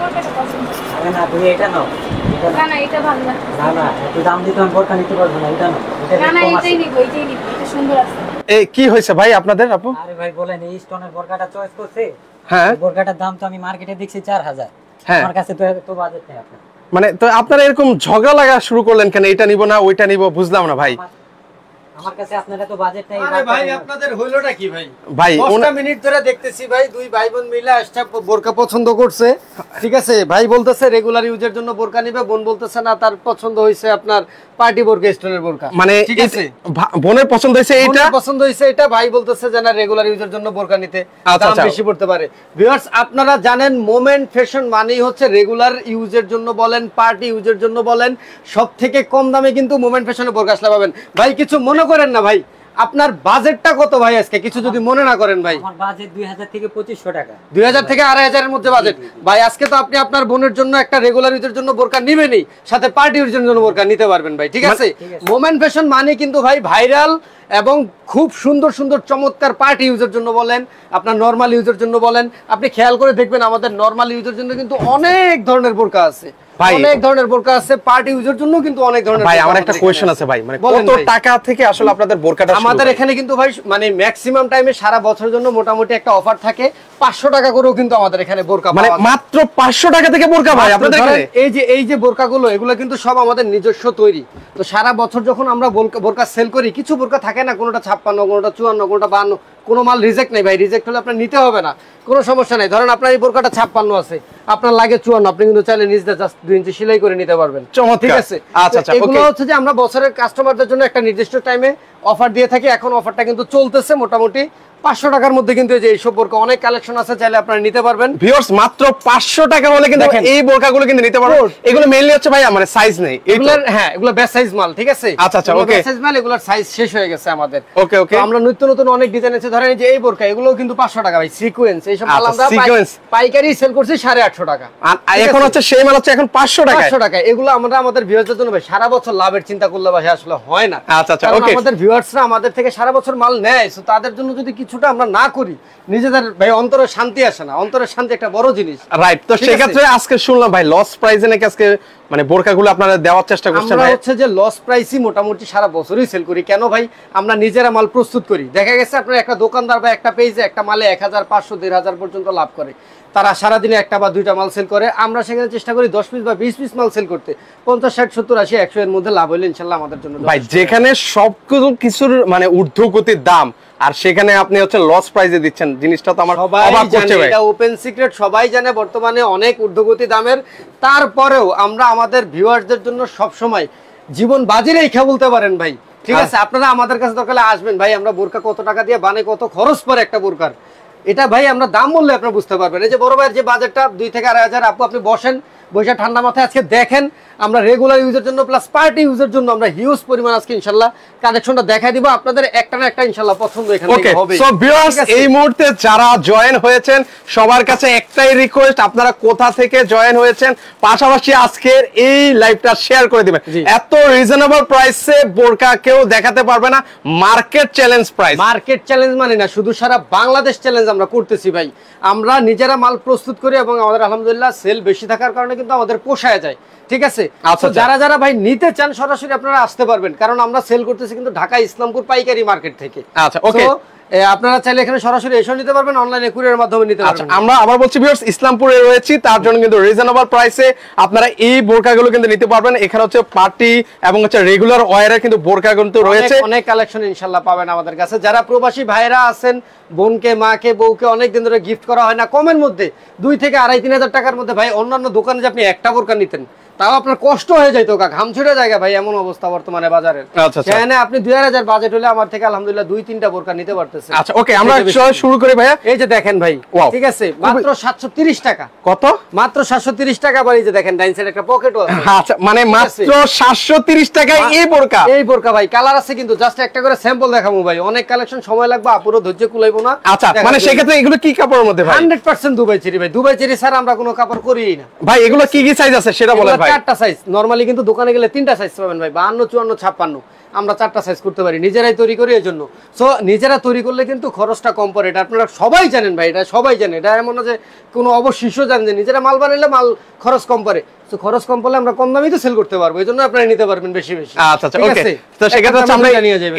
বোরকাটা পছন্দ। আরে না তুমি এটা নাও। না না এটা ভালো না। না না একটু দাম দিতে আমি বোরকা নিতে পারবো না, এটা নাও। না না এটাই নিব, এটাই নিব, এটা সুন্দর আছে। এই কি হয়েছে ভাই আপনাদের আপু? আরে ভাই বলেন এই স্টোনের বোরকাটা চয়েস করছে। হ্যাঁ বোরকাটার দাম তো আমি মার্কেটে দেখছি 4000। হ্যাঁ আমার কাছে তো বাজেট নেই আপনার। মানে তো আপনারা এরকম ঝগড়া লাগা শুরু করলেন কেন? এটা নিব না ওইটা নিব, বুঝলাম না ভাই। আমার কাছে আপনারা তো বাজেট নেই। আরে ভাই আপনাদের হইলোটা কি ভাই? ভাই 10টা মিনিট ধরে দেখতেছি ভাই, দুই ভাই বোন মিলে আসছে বোরকা পছন্দ করছে। ঠিক আছে, ভাই বলতেছে রেগুলার ইউজের জন্য বোরকা নিবে, বোন বলতেছে না তার পছন্দ হইছে আপনার পার্টি বোরকা, স্টোনের বোরকা। মানে ঠিক আছে, বোনের পছন্দ হয়েছে এইটা, বোনের পছন্দ হইছে এটা, ভাই বলতেছে যে না রেগুলার ইউজের জন্য বোরকা নিতে আচ্ছা, দাম আচ্ছা। বেশি পড়তে পারে। ভিউয়ার্স আপনারা জানেন মোমেন্ট ফ্যাশন মানেই হচ্ছে রেগুলার ইউজের জন্য বলেন, পার্টি ইউজের জন্য বলেন, সবথেকে কম দামে কিন্তু মোমেন্ট ফ্যাশনে বোরকা আসলে পাবেন। ভাই কিছু মনে করেন না ভাই, আপনার বাজেটটা কত ভাই আজকে? কিছু যদি মনে না করেন ভাই। আমার বাজেট 2000 থেকে 2500 টাকা। 2000 থেকে 2500 এর মধ্যে বাজেট। ভাই আজকে তো আপনি আপনার বোনের জন্য একটা রেগুলার ইউজের জন্য বোরকা নিবেনই, সাথে পার্টি ইউজের জন্য বোরকা নিতে পারবেন ভাই। ঠিক আছে, মোমেন্ট ফ্যাশন মানে কিন্তু ভাই ভাইরাল এবং খুব সুন্দর সুন্দর চমৎকার পার্টি ইউজের জন্য বলেন, আপনার নরমাল ইউজের জন্য বলেন, আপনি খেয়াল করে দেখবেন আমাদের নরমাল ইউজের জন্য কিন্তু অনেক ধরনের বোরকা আছে, ভাই অনেক ধরনের বোরকা আছে, পার্টি ইউজের জন্য কিন্তু অনেক ধরনের। ভাই আমার একটা কোশ্চেন আছে ভাই, মানে কত টাকা থেকে আসলে আপনাদের বোরকাটা? আমাদের এখানে কিন্তু ভাই মানে ম্যাক্সিমাম টাইমে সারা বছরের জন্য মোটামুটি একটা অফার থাকে, 500 টাকা করেও কিন্তু আমাদের এখানে বোরকা মানে পাওয়া যায়। মাত্র 500 টাকা থেকে বোরকা ভাই আপনাদের এখানে? এই যে বোরকাগুলো এগুলো কিন্তু সব আমাদের নিজস্ব তৈরি। তো সারা বছর যখন আমরা বোরকা সেল করি, কিছু বোরকা থাকে না, কোনোটা 56, কোনোটা 54, কোনোটা 52, কোনো মাল রিজেক্ট নেই ভাই। রিজেক্ট হলে আপনার নিতে হবে না, কোনো সমস্যা নেই। ধরেন আপনার এই বোরকাটা 56 আছে, আপনার লাগে 54, আপনি কিন্তু চাইলে নিজে জাস্ট 2 ইঞ্চি সেলাই করে নিতে পারবেন। ঠিক আছে, আচ্ছা আচ্ছা। এগুলো হচ্ছে যে আমরা বছরের কাস্টমারদের জন্য একটা নির্দিষ্ট টাইমে অফার দিয়ে থাকি। এখন অফারটা কিন্তু চলতেছে মোটামুটি 500 টাকার মধ্যে, কিন্তু এই যে এইসব বোরকা অনেক কালেকশন আছে, চাইলে আপনারা নিতে পারবেন। ভিউয়ার্স মাত্র 500 টাকা হলে কিন্তু এই বোরকাগুলো কিন্তু নিতে পারবেন। এগুলো মেইনলি হচ্ছে ভাই আমার সাইজ নেই এগুলোর, হ্যাঁ এগুলো বেস্ট সাইজ মাল। ঠিক আছে, আচ্ছা আচ্ছা ওকে, বেস্ট সাইজ মাল, এগুলোর সাইজ শেষ হয়ে গেছে আমাদের। ওকে ওকে, আমরা নিত্য নতুন অনেক ডিজাইন আছে। ধরেন এই যে এই বোরকা, এগুলোও কিন্তু 500 টাকা ভাই। সিকোয়েন্স এইসব মাল আমরা পাইকারি সেল করছি 850 টাকা। আর এখন হচ্ছে সেই মাল হচ্ছে এখন 500 টাকা। 500 টাকা। এগুলো আমরা আমাদের ভিউয়ারদের জন্য ভাই সারা বছর লাভের চিন্তা করলে ভাই আসলে হয় না। আচ্ছা আচ্ছা কারণ ওকে, আমাদের ভিউয়ার্সরা আমাদের থেকে সারা বছর মাল নেয়, সো তাদের জন্য যদি কিছুটা আমরা না করি, নিজেদের ভাই অন্তরে শান্তি আসে না। অন্তরের শান্তি একটা বড় জিনিস, রাইট। তো সেই ক্ষেত্রে আজকে শুনলাম ভাই লস প্রাইসে নাকি আজকে মানে বোরকাগুলো আপনারা দেওয়ার চেষ্টা করছেন। আমরা হচ্ছে যে লস প্রাইসই মোটামুটি সারা বছরই সেল করি। কেন ভাই? আমরা নিজেরা মাল প্রস্তুত করি। দেখা গেছে আপনার একটা দোকানদার বা একটা পেজে একটা মালে 1500 1500 পর্যন্ত লাভ করে, তারা সারাদিনে একটা বা দুইটা মাল সেল করে। আমরা সেখানে চেষ্টা করি 10 পিস বা 20 পিস মাল সেল করতে। 50 60 70 80 100 এর মধ্যে লাভ হইলে ইনশাআল্লাহ আমাদের জন্য ভাই যেখানে সবকিছুর মানে ঊর্ধ্বগতির দাম, আর সেখানে আপনি হচ্ছে লস প্রাইসে দিচ্ছেন, জিনিসটা তো আমার অবাক করছে ভাই। এটা ওপেন সিক্রেট, সবাই জানে বর্তমানে অনেক ঊর্ধ্বগতি দামের। তারপরেও আমরা আমাদের ভিউয়ারদের জন্য সব সময় জীবন বাজি রেখে বলতে পারেন ভাই। ঠিক আছে, আপনারা আমাদের কাছে দরকার আসবেন ভাই, আমরা বোরকা কত টাকা দিয়ে বানাই, কত খরচ পড়ে একটা বোরকার, এটা ভাই আমরা দাম বললে আপনারা বুঝতে পারবেন। এই যে বড় ভাইয়ের যে বাজেটটা 2 থেকে 2500, আপনি বসেন, বৈশা ঠান্ডা মাথায় আজকে দেখেন আমরা রেগুলার ইউজের জন্য প্লাস পার্টি ইউজের জন্য আমরা হিউজ পরিমাণ আজকে ইনশাআল্লাহ কালেকশনটা দেখাই দিব। আপনাদের একটা না একটা ইনশাআল্লাহ পছন্দ এখানে হবে। সো ভিউয়ার্স এই মুহূর্তে যারা জয়েন হয়েছেন সবার কাছে একটাই রিকোয়েস্ট, আপনারা কোথা থেকে জয়েন হয়েছেন, পাশাপাশি আজকের এই লাইভটা শেয়ার করে দিবেন। এত রিজনেবল প্রাইসে বোরকা কেউ দেখাতে পারবে না, market challenge price. Market challenge মানে না, শুধু সারা বাংলাদেশ চ্যালেঞ্জ আমরা করতেছি ভাই। আমরা নিজেরা মাল প্রস্তুত করি এবং আমাদের আলহামদুলিল্লাহ সেল বেশি থাকার কারণে কিন্তু আমাদের পোষায় যায়। ঠিক আছে, যারা যারা ভাই নিতে চান সরাসরি আপনারা আসতে পারবেন, কারণ আমরা সেল করতেছি কিন্তু ঢাকা ইসলামপুর পাইকারি মার্কেট থেকে। আচ্ছা ওকে, আপনারা চাইলে এখানে সরাসরি এসে নিতে পারবেন, অনলাইনে কুরিয়ারের মাধ্যমে নিতে পারবেন। আমরা আবার বলছি ভিউয়ার্স ইসলামপুরে রয়েছি, তার জন্য কিন্তু রিজনেবল প্রাইসে আপনারা এই বোরকাগুলো কিন্তু নিতে পারবেন। এখানে হচ্ছে পার্টি এবং হচ্ছে রেগুলার ওয়্যারের কিন্তু বোরকা কিন্তু রয়েছে, অনেক কালেকশন ইনশাআল্লাহ পাবেন আমাদের কাছে। যারা প্রবাসী ভাইরা আছেন, বোনকে মাকে বউকে অনেক দিন ধরে গিফট করা হয় না, কমের মধ্যে 2 থেকে 2,500-3,000 টাকার মধ্যে ভাই অন্যান্য দোকানে যে আপনি একটা বোরকা নিতেন তাও আপনার কষ্ট হয়ে যাইতো, ঘাম ছুটে জায়গা ভাই, এমন অবস্থা বর্তমানে বাজারের। সেখানে আপনি 2000 বাজেট হলে আমার থেকে আলহামদুলিল্লাহ 2-3টা বোরকা নিতে পারতেছেন। আচ্ছা ওকে, আমরা শুরু করি ভাইয়া। এই যে দেখেন ভাই, ঠিক আছে, মাত্র 730 টাকা। কত? মাত্র 730 টাকা। ভাই এই যে দেখেন ডাইন সাইডে একটা পকেটও আছে। আচ্ছা মানে মাত্র 730 টাকায় এই বোরকা? এই বোরকা ভাই কালার আছে কিন্তু, জাস্ট একটা করে স্যাম্পল দেখাবো ভাই, অনেক কালেকশন, সময় লাগবে, আপুরো ধৈর্য কুলাইবো না। আচ্ছা মানে সেই ক্ষেত্রে এগুলো কি কাপড়ের মধ্যে ভাই? 100% দুবাই চেরি ভাই। দুবাই চেরি স্যার আমরা কোনো কাপড় করিই না ভাই। এগুলো কি কি সাইজ আছে সেটা বলেন ভাই। 4টা সাইজ, নরমালি কিন্তু দোকানে গেলে 3টা সাইজ পাবেন ভাই, 52 54 56। আমরা 4টা সাইজ করতে পারি, নিজেরাই তৈরি করি এই জন্য। সো নিজেরা তৈরি করলে কিন্তু খরচটা কম পড়ে, এটা আপনারা সবাই জানেন ভাই, এটা সবাই জানে, এটা এমন না যে কোনো অবশিষ্য জানেন যে নিজেরা মাল বানাইলে মাল খরচ কম পড়ে। তো খরচ কম পড়লে আমরা কম দামে তো সেল করতে পারবো, এই জন্য আপনারা নিতে পারবেন বেশি বেশি। আচ্ছা আচ্ছা ওকে, তো সেক্ষেত্রে আমরা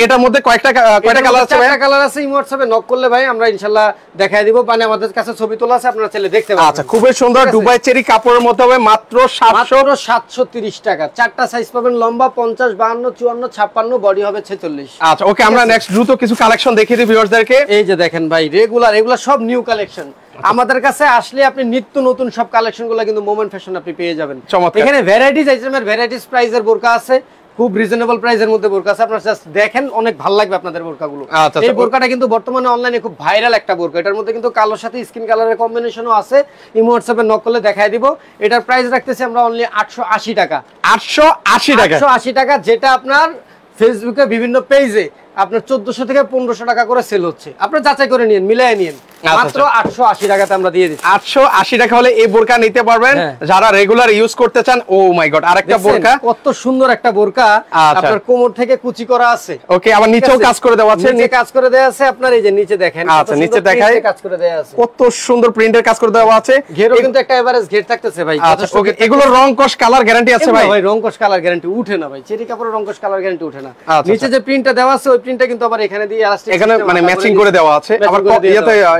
এটার মধ্যে কয়টা কালার আছে? 4টা কালার আছে। এই হোয়াটসঅ্যাপে নক করলে ভাই আমরা ইনশাআল্লাহ দেখাই দিব, মানে আমাদের কাছে ছবি তোলা আছে, আপনারা চাইলে দেখতে পাবেন। আচ্ছা খুবই সুন্দর দুবাই চেরি কাপড়ের মধ্যে হবে মাত্র 730 টাকা। 4টা সাইজ পাবেন, লম্বা 50, 52, 54, 56, বডি হবে 46। আচ্ছা ওকে, আমরা নেক্সট দ্রুত কিছু কালেকশন দেখিয়ে দিই ভিউয়ারদেরকে। এই যে দেখেন ভাই, রেগুলার এগুলা সব নিউ কালেকশন। আমাদের কাছে আসলে আপনি নিত্য নতুন সব কালেকশন গুলো কিন্তু মোমেন্ট ফ্যাশন আপনি পেয়ে যাবেন। এখানে ভ্যারাইটিস আইটেমের ভ্যারাইটিস প্রাইসের বোরকা আছে, খুব রিজনেবল প্রাইসের মধ্যে বোরকা আছে, আপনারা জাস্ট দেখেন, অনেক ভালো লাগবে আপনাদের বোরকাগুলো। এই বোরকাটা কিন্তু বর্তমানে অনলাইনে খুব ভাইরাল একটা বোরকা, এটার মধ্যে কিন্তু কালোর সাথে স্কিন কালারের কম্বিনেশনও আছে। ইমো হোয়াটসঅ্যাপে নক করলে দেখাই দিব। এটার প্রাইস রাখতেছি আমরা অনলি 880 টাকা। 880 টাকা, যেটা আপনার ফেসবুকে বিভিন্ন পেজে আপনার 1400 থেকে 1500 টাকা করে সেল হচ্ছে, আপনারা যাচাই করে নিন, মিলাই নিন। মাত্র 880 টাকাতে আমরা দিয়ে দিচ্ছি। 880 টাকা হলে এই বোরকা নিতে পারবেন যারা রেগুলার ইউজ করতে চান। ও মাই গড, আরেকটা বোরকা, কত সুন্দর একটা বোরকা, আপনার কোমর থেকে কুচি করা আছে। ওকে, আবার নিচেও কাজ করে দেওয়া আছে, নিচে কাজ করে দেওয়া আছে আপনার, এই যে নিচে দেখেন। আচ্ছা নিচে দেখাই, কাজ করে দেওয়া আছে, কত সুন্দর প্রিন্টের কাজ করে দেওয়া আছে। ঘেরও কিন্তু একটা এভারেজ ঘের থাকতেছে ভাই। আচ্ছা ওকে, এগুলো রং কস কালার গ্যারান্টি আছে ভাই? ভাই রং কস কালার গ্যারান্টি উঠে না ভাই, চেরি কাপড়ের রং কস কালার গ্যারান্টি উঠে না। নিচে যে প্রিন্টটা দেওয়া আছে ওই প্রিন্টটা কিন্তু আবার এখানে দিয়ে ইলাস্টিক, এখানে মানে ম্যাচিং করে দেওয়া আছে। আবার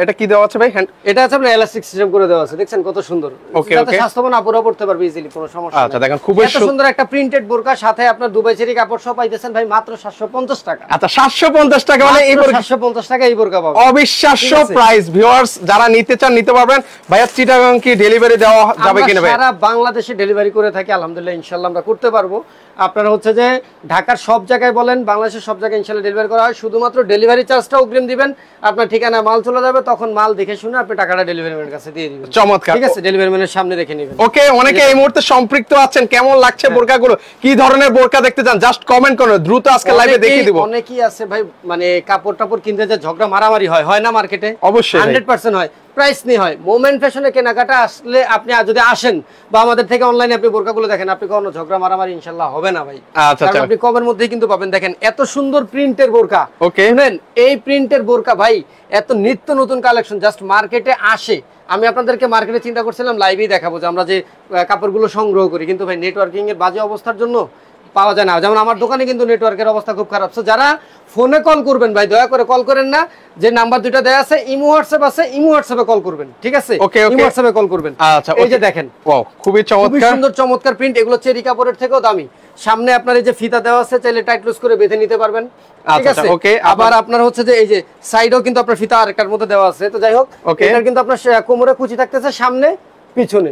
এটা কি দেওয়া আছে ভাই? এটা আছে আপনার ইলাস্টিক সিস্টেম করে দেওয়া আছে, দেখছেন কত সুন্দর। ওকে ওকে, স্বাস্থ্যবান আপুরা পড়তে পারবে ইজিলি, কোনো সমস্যা নেই। আচ্ছা দেখেন খুব সুন্দর একটা প্রিন্টেড বোরকা, সাথে আপনার দুবাই চেরি কাপড় সব পাইতেছেন ভাই মাত্র 750 টাকা। আচ্ছা 750 টাকা মানে এই বোরকা, 750 টাকা এই বোরকা পাবেন। অবিশ্বাস্য প্রাইস। ভিউয়ার্স যারা নিতে চান নিতে পারবেন। ভাইয়া চিটাগাং কি ডেলিভারি দেওয়া যাবে কিনা ভাই? সারা বাংলাদেশে ডেলিভারি করে থাকি, আলহামদুলিল্লাহ ইনশাআল্লাহ আমরা করতে পারবো। আপনারা হচ্ছে যে ঢাকার সব জায়গায় বলেন, বাংলাদেশের সব জায়গায় ইনশাআল্লাহ ডেলিভারি করা হয়, শুধুমাত্র ডেলিভারি চার্জটা অগ্রিম দিবেন। আপনার ঠিকানা মাল চলে যাবে, তখন মাল দেখে শুনে আপনি টাকাটা ডেলিভারি ম্যানের কাছে দিয়ে দিবেন। চমৎকার, ঠিক আছে, ডেলিভারি ম্যানের সামনে দেখে নেবেন। ওকে, অনেকে এই মুহূর্তে সম্পৃক্ত আছেন, কেমন লাগছে বোরকাগুলো, কি ধরনের বোরকা দেখতে চান জাস্ট কমেন্ট করুন, দ্রুত আজকে লাইভে দেখিয়ে দিব। অনেকেই আছে ভাই, মানে কাপড় টাপড় কিনতে যে ঝগড়া মারামারি হয় না মার্কেটে? অবশ্যই 100% হয়, প্রাইস নিয়ে হয়। মোমেন্ট ফ্যাশনে কেনাকাটা আসলে আপনি যদি আসেন বা আমাদের থেকে অনলাইনে আপনি বোরকাগুলো দেখেন, আপনি কোনো ঝগড়া মারামারি ইনশাআল্লাহ হবে না ভাই। আচ্ছা কারণ আপনি কমের মধ্যেই কিন্তু পাবেন। দেখেন এত সুন্দর প্রিন্টের বোরকা, ওকে শুনেন এই প্রিন্টের বোরকা ভাই, এত নিত্য নতুন কালেকশন জাস্ট মার্কেটে আসে। আমি আপনাদেরকে মার্কেটে চিন্তা করছিলাম লাইভেই দেখাবো যে আমরা যে কাপড়গুলো সংগ্রহ করি, কিন্তু ভাই নেটওয়ার্কিং এর বাজে অবস্থার জন্য পাওয়া যায় না। যেমন আমার দোকানে কিন্তু নেটওয়ার্কের অবস্থা খুব খারাপ। সো যারা ফোনে কল করবেন ভাই, দয়া করে কল করেন না, যে নাম্বার দুটো দেয়া আছে, ইমো হোয়াটসঅ্যাপ আছে, ইমো হোয়াটসঅ্যাপে কল করবেন, ঠিক আছে? ইমো হোয়াটসঅ্যাপে কল করবেন। আচ্ছা এই যে দেখেন, ওয়াও খুবই চমৎকার, খুবই সুন্দর চমৎকার প্রিন্ট, এগুলো চেরি কাপড়ের থেকেও দামি। সামনে আপনার এই যে ফিতা দেওয়া আছে, চাইলে টাইট লুজ করে বেঁধে নিতে পারবেন, ঠিক আছে? ওকে, আবার আপনার হচ্ছে যে এই যে সাইডেও কিন্তু আপনার ফিতা আরেকটার মধ্যে দেওয়া আছে। তো যাই হোক, এটার কিন্তু আপনার কোমরে কুচি থাকতেছে সামনে পিছনে।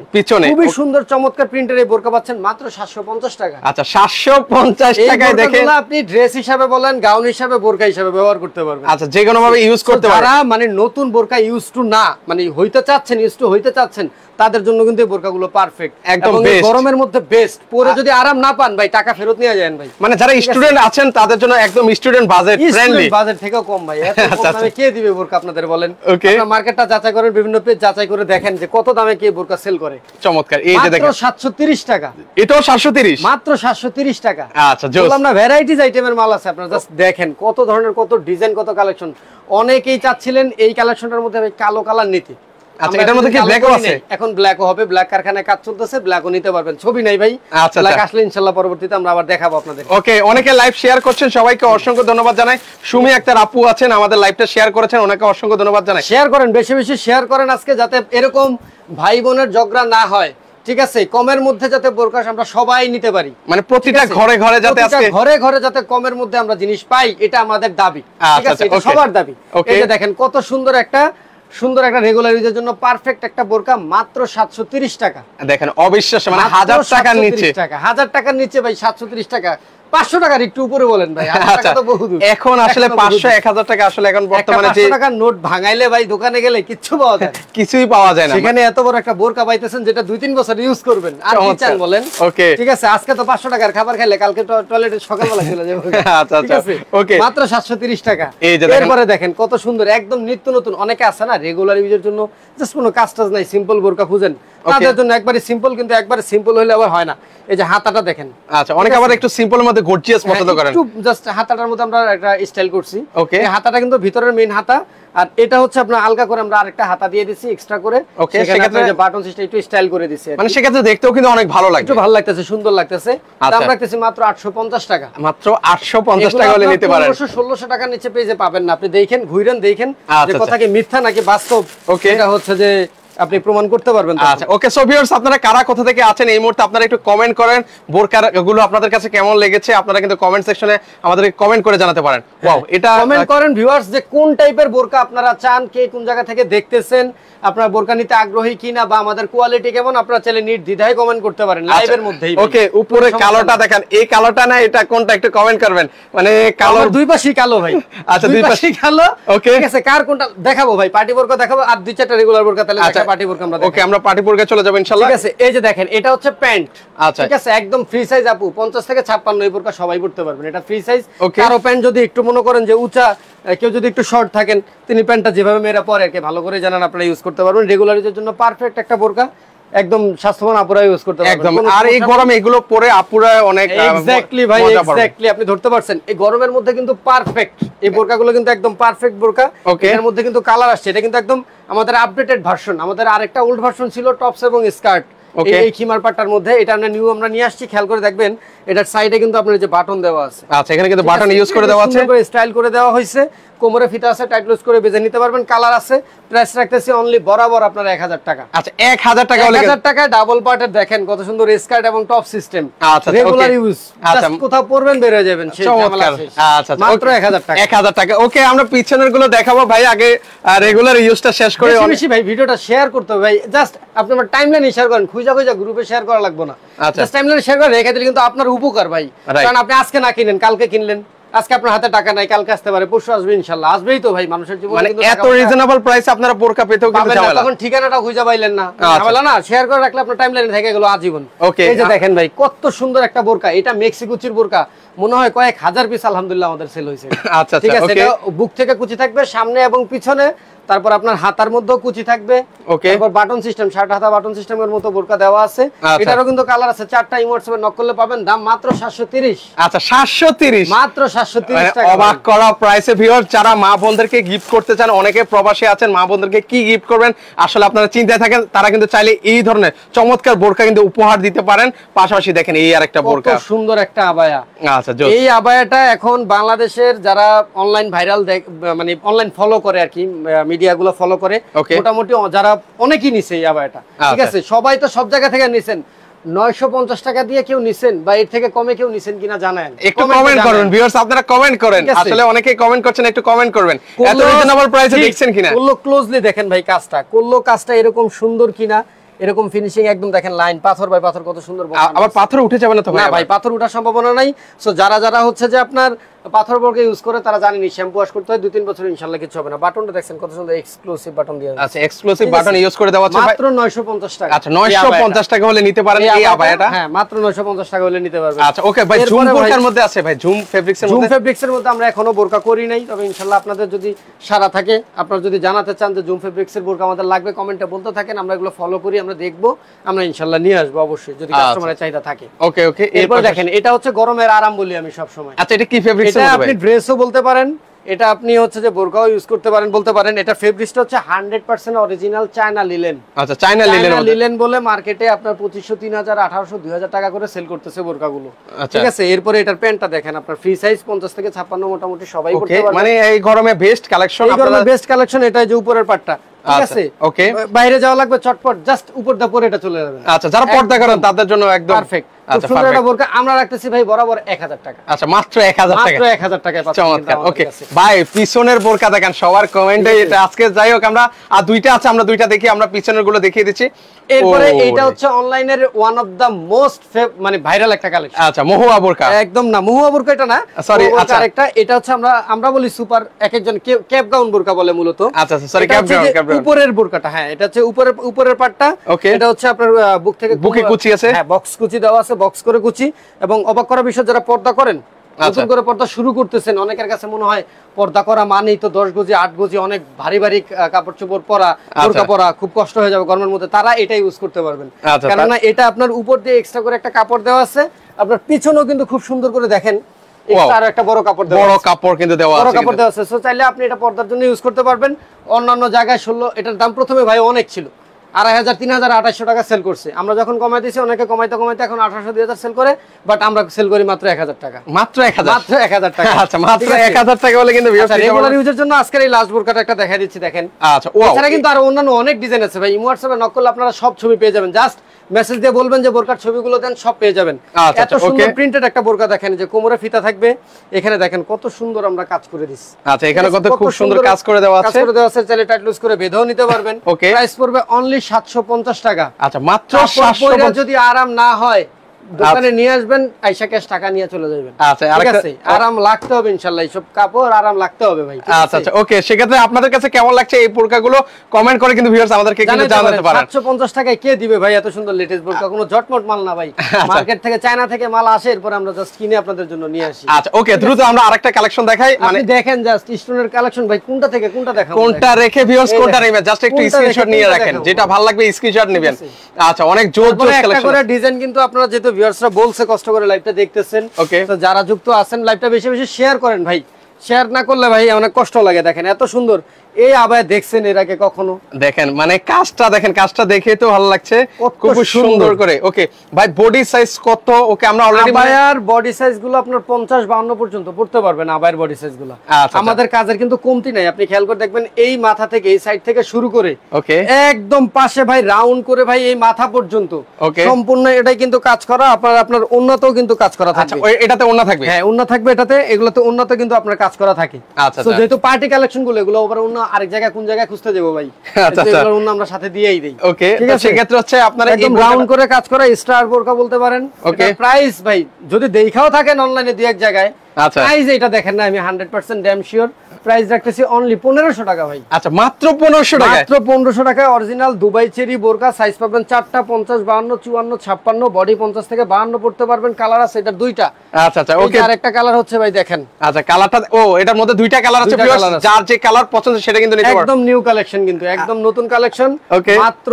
খুবই সুন্দর চমৎকার প্রিন্টের এই বোরকা পাচ্ছেন মাত্র 750 টাকা। আচ্ছা 750 টাকায় দেখেন, আপনি ড্রেস হিসাবে বলেন, গাউন হিসাবে, বোরকা হিসাবে ব্যবহার করতে পারবেন। আচ্ছা যে কোনো ভাবে ইউজ করতে পারবেন। যারা মানে নতুন বোরকা ইউজ টু না, মানে হইতে চাচ্ছেন, ইউজ টু হইতে চাচ্ছেন, তাদের জন্য কিন্তু এই বোরকাগুলো পারফেক্ট, একদম গরমের মধ্যে বেস্ট। পরে যদি আরাম না পান ভাই, টাকা ফেরত নিয়ে যান ভাই। মানে যারা স্টুডেন্ট আছেন তাদের জন্য একদম স্টুডেন্ট বাজেট ফ্রেন্ডলি, বাজেট থেকেও কম ভাই। এত কম দামে কে দিবে বোরকা আপনাদের বলেন? আপনারা মার্কেটটা যাচাই করেন, বিভিন্ন পেজ যাচাই করে দেখেন যে কত দামে কে বোরকা সেল করে। চমৎকার, এই যে দেখেন 730 টাকা, এটাও 730, মাত্র 730 টাকা। আচ্ছা জোস, বললাম না ভ্যারাইটিস আইটেমের মাল আছে, আপনারা জাস্ট দেখেন কত ধরনের, কত ডিজাইন, কত কালেকশন। অনেকেই চাচ্ছিলেন এই কালেকশনটার মধ্যে কালো কালার নিতে। আচ্ছা এটার মধ্যে কি ব্ল্যাকও আছে? এখন ব্ল্যাকও হবে, ব্ল্যাক কারখানায় কাজ চলতেছে, ব্ল্যাকও নিতে পারবেন, ছবি নাই ভাই। আচ্ছা ব্ল্যাক আসলে ইনশাআল্লাহ পরবর্তীতে আমরা আবার দেখাবো আপনাদের। ওকে, অনেকে লাইভ শেয়ার করছেন, সবাইকে অসংখ্য ধন্যবাদ জানাই। সুমি আক্তার আপু আছেন, আমাদের লাইভটা শেয়ার করেছেন, ওনাকে অসংখ্য ধন্যবাদ জানাই। শেয়ার করেন, বেশি বেশি শেয়ার করেন আজকে, যাতে এরকম ভাই বোনের ঝগড়া না হয়, ঠিক আছে? কমের মধ্যে যাতে বোরকা আমরা সবাই নিতে পারি, মানে প্রতিটা ঘরে ঘরে যাতে আজকে ঘরে ঘরে যাতে কমের মধ্যে আমরা জিনিস পাই, এটা আমাদের দাবি, ঠিক আছে? এটা সবার দাবি। এই যে দেখেন কত সুন্দর একটা রেগুলার ইউজের জন্য পারফেক্ট একটা বোরকা, মাত্র 730 টাকা। দেখেন অবিশ্বাস্য, মানে 1000 টাকার নিচে, 1000 টাকার নিচে ভাই 730 টাকা। 500 টাকার একটু উপরে বলেন ভাই, এখন আসলে 500 1000 টাকা আসলে এখন বর্তমানে যে 500 টাকার নোট ভাঙাইলে ভাই দোকানে গেলে কিচ্ছু পাওয়া যায় না, কিছুই পাওয়া যায় না। সেখানে এত বড় একটা বোরকা পাইতেছেন যেটা 2-3 বছর ইউজ করবেন, আর কি চান বলেন? ওকে ঠিক আছে, আজকে তো 500 টাকার খাবার খাইলে কালকে টয়লেটে সকালবেলা চলে যাবে। আচ্ছা আচ্ছা ওকে, মাত্র 730 টাকা। এই যে দেখেন, এরপরে দেখেন কত সুন্দর একদম নিত্য নতুন। অনেকে আছে না রেগুলার ইউজের জন্য জাস্ট কোনো কাজ টাজ নাই, সিম্পল বোরকা খুঁজেন, তাদের জন্য একবারে সিম্পল, কিন্তু একবারে সিম্পল হলে আবার হয় না। এই যে হাতাটা দেখেন। আচ্ছা, অনেকে আবার একটু সিম্পলের মধ্যে গর্জিয়াস পছন্দ করেন। একটু জাস্ট হাতাটার মধ্যে আমরা একটা স্টাইল করছি। ওকে, এই হাতাটা কিন্তু ভিতরের মেইন হাতা, আর এটা হচ্ছে আপনার আলগা করে আমরা আরেকটা হাতা দিয়ে দিছি এক্সট্রা করে। ওকে, সেক্ষেত্রে যে বাটন সিস্টেম একটু স্টাইল করে দিছি, মানে সেক্ষেত্রে দেখতেও কিন্তু অনেক ভালো লাগবে, একটু ভালো লাগতেছে, সুন্দর লাগতেছে। দাম রাখতেছি মাত্র 850 টাকা। মাত্র 850 টাকা হলে নিতে পারেন। 1500-1600 টাকার নিচে পেজে পাবেন না। আপনি দেখেন, ঘুরেন, দেখেন যে কথা কি মিথ্যা নাকি বাস্তব, এটা হচ্ছে যে আপনি প্রমাণ করতে পারবেন। আচ্ছা, ওকে। সো ভিউয়ার্স, আপনারা কারা কোথা থেকে আছেন এই মুহূর্তে আপনারা একটু কমেন্ট করেন, বোরকার গুলো আপনাদের কাছে কেমন লেগেছে আপনারা কিন্তু কমেন্ট সেকশনে আমাদেরকে কমেন্ট করে জানাতে পারেন। ওয়াও, এটা কমেন্ট করেন ভিউয়ার্স যে কোন টাইপের বোরকা আপনারা চান, কে কোন জায়গা থেকে দেখতেছেন, আপনারা বোরকা নিতে আগ্রহী কিনা বা আমাদের কোয়ালিটি কেমন, আপনারা চাইলে নির্দ্বিধায় কমেন্ট করতে পারেন লাইভের মধ্যেই। ওকে, উপরে কালোটা দেখেন, এই কালোটা না এটা কোনটা একটু কমেন্ট করবেন, মানে কালোর দুই পাশেই কালো ভাই। আচ্ছা, দুই পাশেই কালো। ওকে, ঠিক আছে, কার কোনটা দেখাবো ভাই? পার্টি বোরকা দেখাবো আর দুই চারটা রেগুলার বোরকা, তাহলে একটা পার্টি বোরকা আমরা। ওকে, আমরা পার্টি বোরকা চলে যাব ইনশাআল্লাহ। ঠিক আছে, এই যে দেখেন, এটা হচ্ছে প্যান্ট। আচ্ছা, ঠিক আছে, একদম ফ্রি সাইজ আপু, 50 থেকে 56 এই বোরকা সবাই পড়তে পারবেন, এটা ফ্রি সাইজ। ওকে, কারো প্যান্ট যদি একটু মনে করেন যে উঁচা, কেউ যদি একটু শর্ট থাকেন, তিনি প্যান্টটা যেভাবে মেয়েরা পরে আর কি ভালো করে জানেন, আপনারা ইউজ করতে পারবেন। রেগুলার ইউজের জন্য পারফেক্ট একটা বোরকা, একদম স্বাস্থ্যবান আপুরা ইউজ করতে পারবেন একদম। আর এই গরমে এগুলো পরে আপুরা অনেক এক্স্যাক্টলি ভাই, এক্স্যাক্টলি আপনি ধরতে পারছেন। এই গরমের মধ্যে কিন্তু পারফেক্ট এই বোরকাগুলো, কিন্তু একদম পারফেক্ট বোরকা। এর মধ্যে কিন্তু কালার আসছে, এটা কিন্তু একদম আমাদের আপডেটেড ভার্সন। আমাদের আরেকটা ওল্ড ভার্সন ছিল টপস এবং স্কার্ট, এই খিমার পাটটার মধ্যে। এটা আমরা নিয়ে আসছি, খেয়াল করে দেখবেন এটার সাইডে কিন্তু আপনার যে বাটন দেওয়া আছে। আচ্ছা, এখানে কিন্তু বাটন ইউজ করে দেওয়া আছে, স্টাইল করে দেওয়া হয়েছে। কোমরে ফিতা আছে, টাইট লুজ করে বেঁধে নিতে পারবেন। কালার আছে। প্রাইস রাখতেছি অনলি বরাবর আপনার 1000 টাকা। আচ্ছা, 1000 টাকা হলে 1000 টাকা ডাবল পার্টের দেখেন কত সুন্দর স্কার্ট এবং টপ সিস্টেম। আচ্ছা, রেগুলার ইউজ, আচ্ছা কোথাও পরবেন বের হয়ে যাবেন, সেই ঝামেলা শেষ। আচ্ছা, মাত্র 1000 টাকা। 1000 টাকা। ওকে, আমরা পিছনের গুলো দেখাবো ভাই, আগে রেগুলার ইউজটা শেষ করে। বেশি ভাই ভিডিওটা শেয়ার করতে হবে ভাই, জাস্ট আপনি আমার টাইমলাইনে শেয়ার করেন, খুঁজা গ্রুপে শেয়ার করা লাগবে না। জাস্ট টাইমলাইনে শেয়ার করে রেখে দিলে কিন্তু আপনার উপকার ভাই। কারণ আপনি আজকে না কিনেন, কালকে কিনলেন, আজকে আপনার হাতে টাকা নাই, কালকে আসতে পারে, পরশু আসবে ইনশাআল্লাহ। আসবেই তো ভাই, মানুষের জীবনে কিন্তু এত রিজনেবল প্রাইসে আপনারা বোরকা পেতেও কিন্তু ঝামেলা। তখন ঠিকানাটা খুঁজে পাইলেন না, ঝামেলা না। শেয়ার করে রাখলে আপনার টাইমলাইনে থেকে গেল আজীবন। ওকে, এই যে দেখেন ভাই কত সুন্দর একটা বোরকা, এটা মেক্সিকুচির বোরকা, মনে হয় কয়েক হাজার পিস আলহামদুলিল্লাহ আমাদের সেল হয়েছে। আচ্ছা, ঠিক আছে, এটা বুক থেকে কুচি থাকবে সামনে এবং পিছনে, তারপর আপনার হাতার মধ্যেও কুচি থাকবে। ওকে, তারপর বাটন সিস্টেম, শার্ট হাতা বাটন সিস্টেমের মতো বোরকা দেওয়া আছে। এটারও কিন্তু কালার আছে, 4টা ইমোটসে নক করলে পাবেন। দাম মাত্র 730। আচ্ছা, 730, মাত্র 730 টাকা। অবাক করা প্রাইসে ভিউয়ার। যারা মা বোনদেরকে গিফট করতে চান, অনেকে প্রবাসী আছেন, মা বোনদেরকে কি গিফট করবেন আসলে আপনারা চিন্তায় থাকেন, তারা কিন্তু চাইলে এই ধরনের চমৎকার বোরকা কিন্তু উপহার দিতে পারেন। পাশাপাশি দেখেন এই আরেকটা বোরকা, কত সুন্দর একটা আবায়া। আচ্ছা, এই আবায়াটা এখন বাংলাদেশের যারা অনলাইন ভাইরাল মানে অনলাইন ফলো করে আর কি, মিডিয়াগুলো ফলো করে, মোটামুটি যারা অনেকেই নিছে এই আবায়াটা। ঠিক আছে, সবাই তো সব জায়গা থেকে নিছেন। 950 টাকা দিয়ে কেউ নিছেন বা এর থেকে কমে কেউ নিছেন কিনা জানেন? একটু কমেন্ট করুন ভিউয়ার্স, আপনারা কমেন্ট করেন। আসলে অনেকেই কমেন্ট করছেন, একটু কমেন্ট করবেন এত রিজনেবল প্রাইসে দেখছেন কিনা। করলো ক্লোজলি দেখেন ভাই কাজটা, করলো কাজটা এরকম সুন্দর কিনা, এরকম ফিনিশিং একদম দেখেন, লাইন পাথর বাই পাথর কত সুন্দর। আবার পাথর উঠে যাবে না তো ভাই? না ভাই, পাথর ওঠার সম্ভাবনা নাই। সো যারা হচ্ছে যে আপনার পাথর বোরকা ইউজ করে তারা জানেনি শ্যাম্পু ওয়াশ করতে হয় 2-3 বছর, ইনশাআল্লাহ কিছু হবে না। বাটনটা দেখছেন কত সুন্দর এক্সক্লুসিভ বাটন দিয়ে আছে। আচ্ছা, এক্সক্লুসিভ বাটন ইউজ করে দেওয়া আছে মাত্র 950 টাকা। আচ্ছা, 950 টাকা হলে নিতে পারেন এই আবায়াটা। হ্যাঁ, মাত্র 950 টাকা হলে নিতে পারবেন। আচ্ছা, ওকে ভাই, জুম বোরকার মধ্যে আছে ভাই, জুম ফেব্রিক্সের মধ্যে। জুম ফেব্রিক্সের মধ্যে আমরা এখনো বোরকা করি নাই, তবে ইনশাআল্লাহ আপনাদের যদি সারা থাকে, আপনারা যদি জানাতে চান যে জুম ফেব্রিক্সের বোরকা আমাদের লাগবে, কমেন্টে বলতে থাকেন, আমরা এগুলো ফলো করি, আমরা দেখব, আমরা ইনশাআল্লাহ নিয়ে আসবো অবশ্যই যদি কাস্টমারের চাহিদা থাকে। ওকে, ওকে। এরপর দেখেন, এটা হচ্ছে গরমের আরাম বলি আমি সব সময়। আচ্ছা, এটা কি ফেব্রিক্সের মধ্যে ভাই? আপনি ড্রেসও বলতে পারেন, এটা আপনি হচ্ছে যে বোরকাও ইউজ করতে পারেন, বলতে পারেন। এটা ফেব্রিক্সটা হচ্ছে 100% অরিজিনাল চায়না লিলেন। আচ্ছা, চায়না লিলেন বলে মার্কেটে আপনার 2500, 3000, 1800, 2000 টাকা করে সেল করতেছে বোরকাগুলো। ঠিক আছে, এরপরে এটার প্যান্টটা দেখেন, আপনার ফ্রি সাইজ 50 থেকে 56 মোটামুটি সবাই পড়তে পারবে। মানে এই গরমে বেস্ট কালেকশন, এই গরমে বেস্ট কালেকশন। এটা যে উপরের পাটটা, ঠিক আছে, ওকে, বাইরে যাওয়া লাগবে চটপট, জাস্ট উপর দা পরে এটা চলে যাবে। আচ্ছা, যারা পর্দা করেন তাদের জন্য একদম পারফেক্ট। খুব সুন্দর একটা বোরকা আমরা রাখতেছি ভাই বরাবর 1000 টাকা। আচ্ছা, মাত্র 1000 টাকা। মাত্র 1000 টাকায় পাচ্ছেন। চমৎকার। ওকে ভাই, পিছনের বোরকা দেখেন সবার কমেন্টে। এটা আজকে যাই হোক, আমরা আর দুইটা আছে, আমরা দুইটা দেখি, আমরা পিছনের গুলো দেখিয়ে দিচ্ছি। এরপরে এটা হচ্ছে অনলাইনের ওয়ান অফ দা মোস্ট মানে ভাইরাল একটা কালেকশন। আচ্ছা, মহুয়া বোরকা। একদম না, মহুয়া বোরকা এটা না, সরি। আচ্ছা, আরেকটা এটা হচ্ছে আমরা বলি সুপার, এক একজন ক্যাপ গাউন বোরকা বলে মূলত। আচ্ছা, সরি, ক্যাপ গাউন। উপরের বোরকাটা, হ্যাঁ, এটা হচ্ছে উপরের পাটটা। এটা হচ্ছে আপনার বুক থেকে বুকে কুচি আছে, হ্যাঁ, বক্স কুচি দেওয়া আছে, বক্স করে কুচি। এবং অবাক করা বিষয়, যারা পর্দা করেন নতুন করে পর্দা শুরু করতেছেন, অনেকের কাছে মনে হয় পর্দা করা মানেই তো 10 গজি 8 গজি অনেক ভারী ভারী কাপড় চোপড় পরা, বোরকা পরা খুব কষ্ট হয়ে যাবে গরমের মধ্যে, তারা এটা ইউজ করতে পারবেন। কেননা এটা আপনার উপর দিয়ে এক্সট্রা করে একটা কাপড় দেওয়া আছে, আপনার পিছনেও কিন্তু খুব সুন্দর করে দেখেন এক্সট্রা একটা বড় কাপড় দেওয়া আছে, বড় কাপড় কিন্তু দেওয়া আছে, বড় কাপড় দেওয়া আছে। সো চাইলে আপনি এটা পর্দার জন্য ইউজ করতে পারবেন। অন্যান্য জায়গায় 16, এটার দাম প্রথমে ভাই অনেক ছিল, 2500, 3000, 2800 টাকা সেল করছে। আমরা যখন কমাই দিয়েছি অনেকে কমাইতে কমাইতে এখন 1800, 2000 সেল করে, বাট আমরা সেল করি মাত্র 1000 টাকা। মাত্র 1000 টাকা। আচ্ছা, মাত্র 1000 টাকা হলে কিন্তু রেগুলার ইউজের জন্য আজকের এই লাস্ট বোরকাটা একটা দেখাই দিচ্ছি, দেখেন। আচ্ছা, ওয়াও। এছাড়া কিন্তু আরো অন্যান্য অনেক ডিজাইন আছে ভাই, ইমো হোয়াটসঅ্যাপে নক করলে আপনারা সব ছবি পেয়ে যাবেন। জাস্ট মেসেজ দিয়ে বলবেন যে বোরকার ছবিগুলো দেন, সব পেয়ে যাবেন। এত সুন্দর প্রিন্টেড একটা বোরকা দেখেন, যে কোমরে ফিতা থাকবে, এখানে দেখেন কত সুন্দর আমরা কাজ করে দিছি। আচ্ছা, এখানে কত খুব সুন্দর কাজ করে দেওয়া আছে, চাইলে টাইট লুজ করে বেঁধেও নিতে পারবেন। প্রাইস পড়বে অনলি 750 টাকা। আচ্ছা, মাত্র 750। যদি আরাম না হয় দোকানে নিয়ে আসবেন, আইসা ক্যাশ টাকা নিয়ে চলে যাবেন। আচ্ছা, ঠিক আছে, আরাম লাগতে হবে ইনশাআল্লাহ, এইসব কাপড় আরাম লাগতে হবে ভাই। আচ্ছা আচ্ছা, ওকে। সেক্ষেত্রে আপনাদের কাছে কেমন লাগছে এই বোরকাগুলো কমেন্ট করে কিন্তু ভিউয়ার্স আমাদেরকে কিন্তু জানাতে পারেন। 750 টাকায় কে দিবে ভাই এত সুন্দর লেটেস্ট বোরকা? কোনো জটমট মাল না ভাই, মার্কেট থেকে চায়না থেকে মাল আসে, এরপর আমরা জাস্ট কিনে আপনাদের জন্য নিয়ে আসি। আচ্ছা, ওকে, দ্রুত আমরা আরেকটা কালেকশন দেখাই। মানে দেখেন জাস্ট স্টোনের কালেকশন ভাই, কোনটা থেকে কোনটা দেখাবো, কোনটা রেখে ভিউয়ার্স কোনটা নেবেন, জাস্ট একটু স্ক্রিনশট নিয়ে রাখেন, যেটা ভালো লাগবে স্ক্রিনশট নেবেন। আচ্ছা, অনেক জোর জোর কালেকশন, একটা করে ডিজাইন কিন্তু আপনারা যেহেতু ভিউয়ার্সরা বলছে কষ্ট করে লাইভটা দেখতেছেন, তো যারা যুক্ত আছেন লাইভটা বেশি বেশি শেয়ার করেন ভাই। শেয়ার না করলে ভাই অনেক কষ্ট লাগে। দেখেন এত সুন্দর এই আবায়া দেখছেন এর আগে কখনো? দেখেন মানে কাজটা দেখেন, কাজটা দেখে তো ভালো লাগছে, খুব সুন্দর করে। ওকে ভাই, বডি সাইজ কত? ওকে, আমরা অলরেডি আবায়ার বডি সাইজ গুলো আপনার 50-52 পর্যন্ত পড়তে পারবেন। আবায়ার বডি সাইজ গুলো আমাদের কাজের কিন্তু কমতি নাই, আপনি খেয়াল করে দেখবেন এই মাথা থেকে এই সাইড থেকে শুরু করে ওকে একদম পাশে ভাই রাউন্ড করে ভাই এই মাথা পর্যন্ত সম্পূর্ণ এটাই কিন্তু কাজ করা। আপনার উন্নতও কিন্তু কাজ করা থাকবে। আচ্ছা, এটাতে উন্নত থাকবে? হ্যাঁ, উন্নত থাকবে এটাতে, এগুলোতে উন্নত কিন্তু আপনার কাজ করা থাকে। আচ্ছা, তো যেহেতু পার্টি কালেকশন গুলো এগুলো ওভার উন্নত আরেক জায়গায় কোন জায়গায় খুঁজতে যাবো ভাই, এগুলোর উন্নত আমরা সাথে দিয়েই দেই। ওকে, তো সেই ক্ষেত্রে হচ্ছে আপনারা একদম রাউন্ড করে কাজ করা স্টার বোরকা বলতে পারেন। ওকে, প্রাইস ভাই যদি দেখাও থাকেন অনলাইনে দুই এক জায়গায়, আচ্ছা প্রাইস এটা দেখেন না, আমি 100% ড্যাম শিওর প্রাইস রাখতেছি অনলি 1500 টাকা ভাই। আচ্ছা, মাত্র 1500 টাকা, মাত্র 1500 টাকা। অরিজিনাল দুবাই চেরি বোরকা, সাইজ পাবেন 4টা, 50, 52, 54, 56, বডি 50 থেকে 52 পড়তে পারবেন। কালার আছে এটার দুইটা। আচ্ছা আচ্ছা, ওকে, আর একটা কালার হচ্ছে ভাই দেখেন। আচ্ছা, কালারটা এটার মধ্যে দুইটা কালার আছে, যার যে কালার পছন্দ সেটা কিন্তু নিতে পারবেন। একদম নিউ কালেকশন, কিন্তু একদম নতুন কালেকশন। ওকে, মাত্র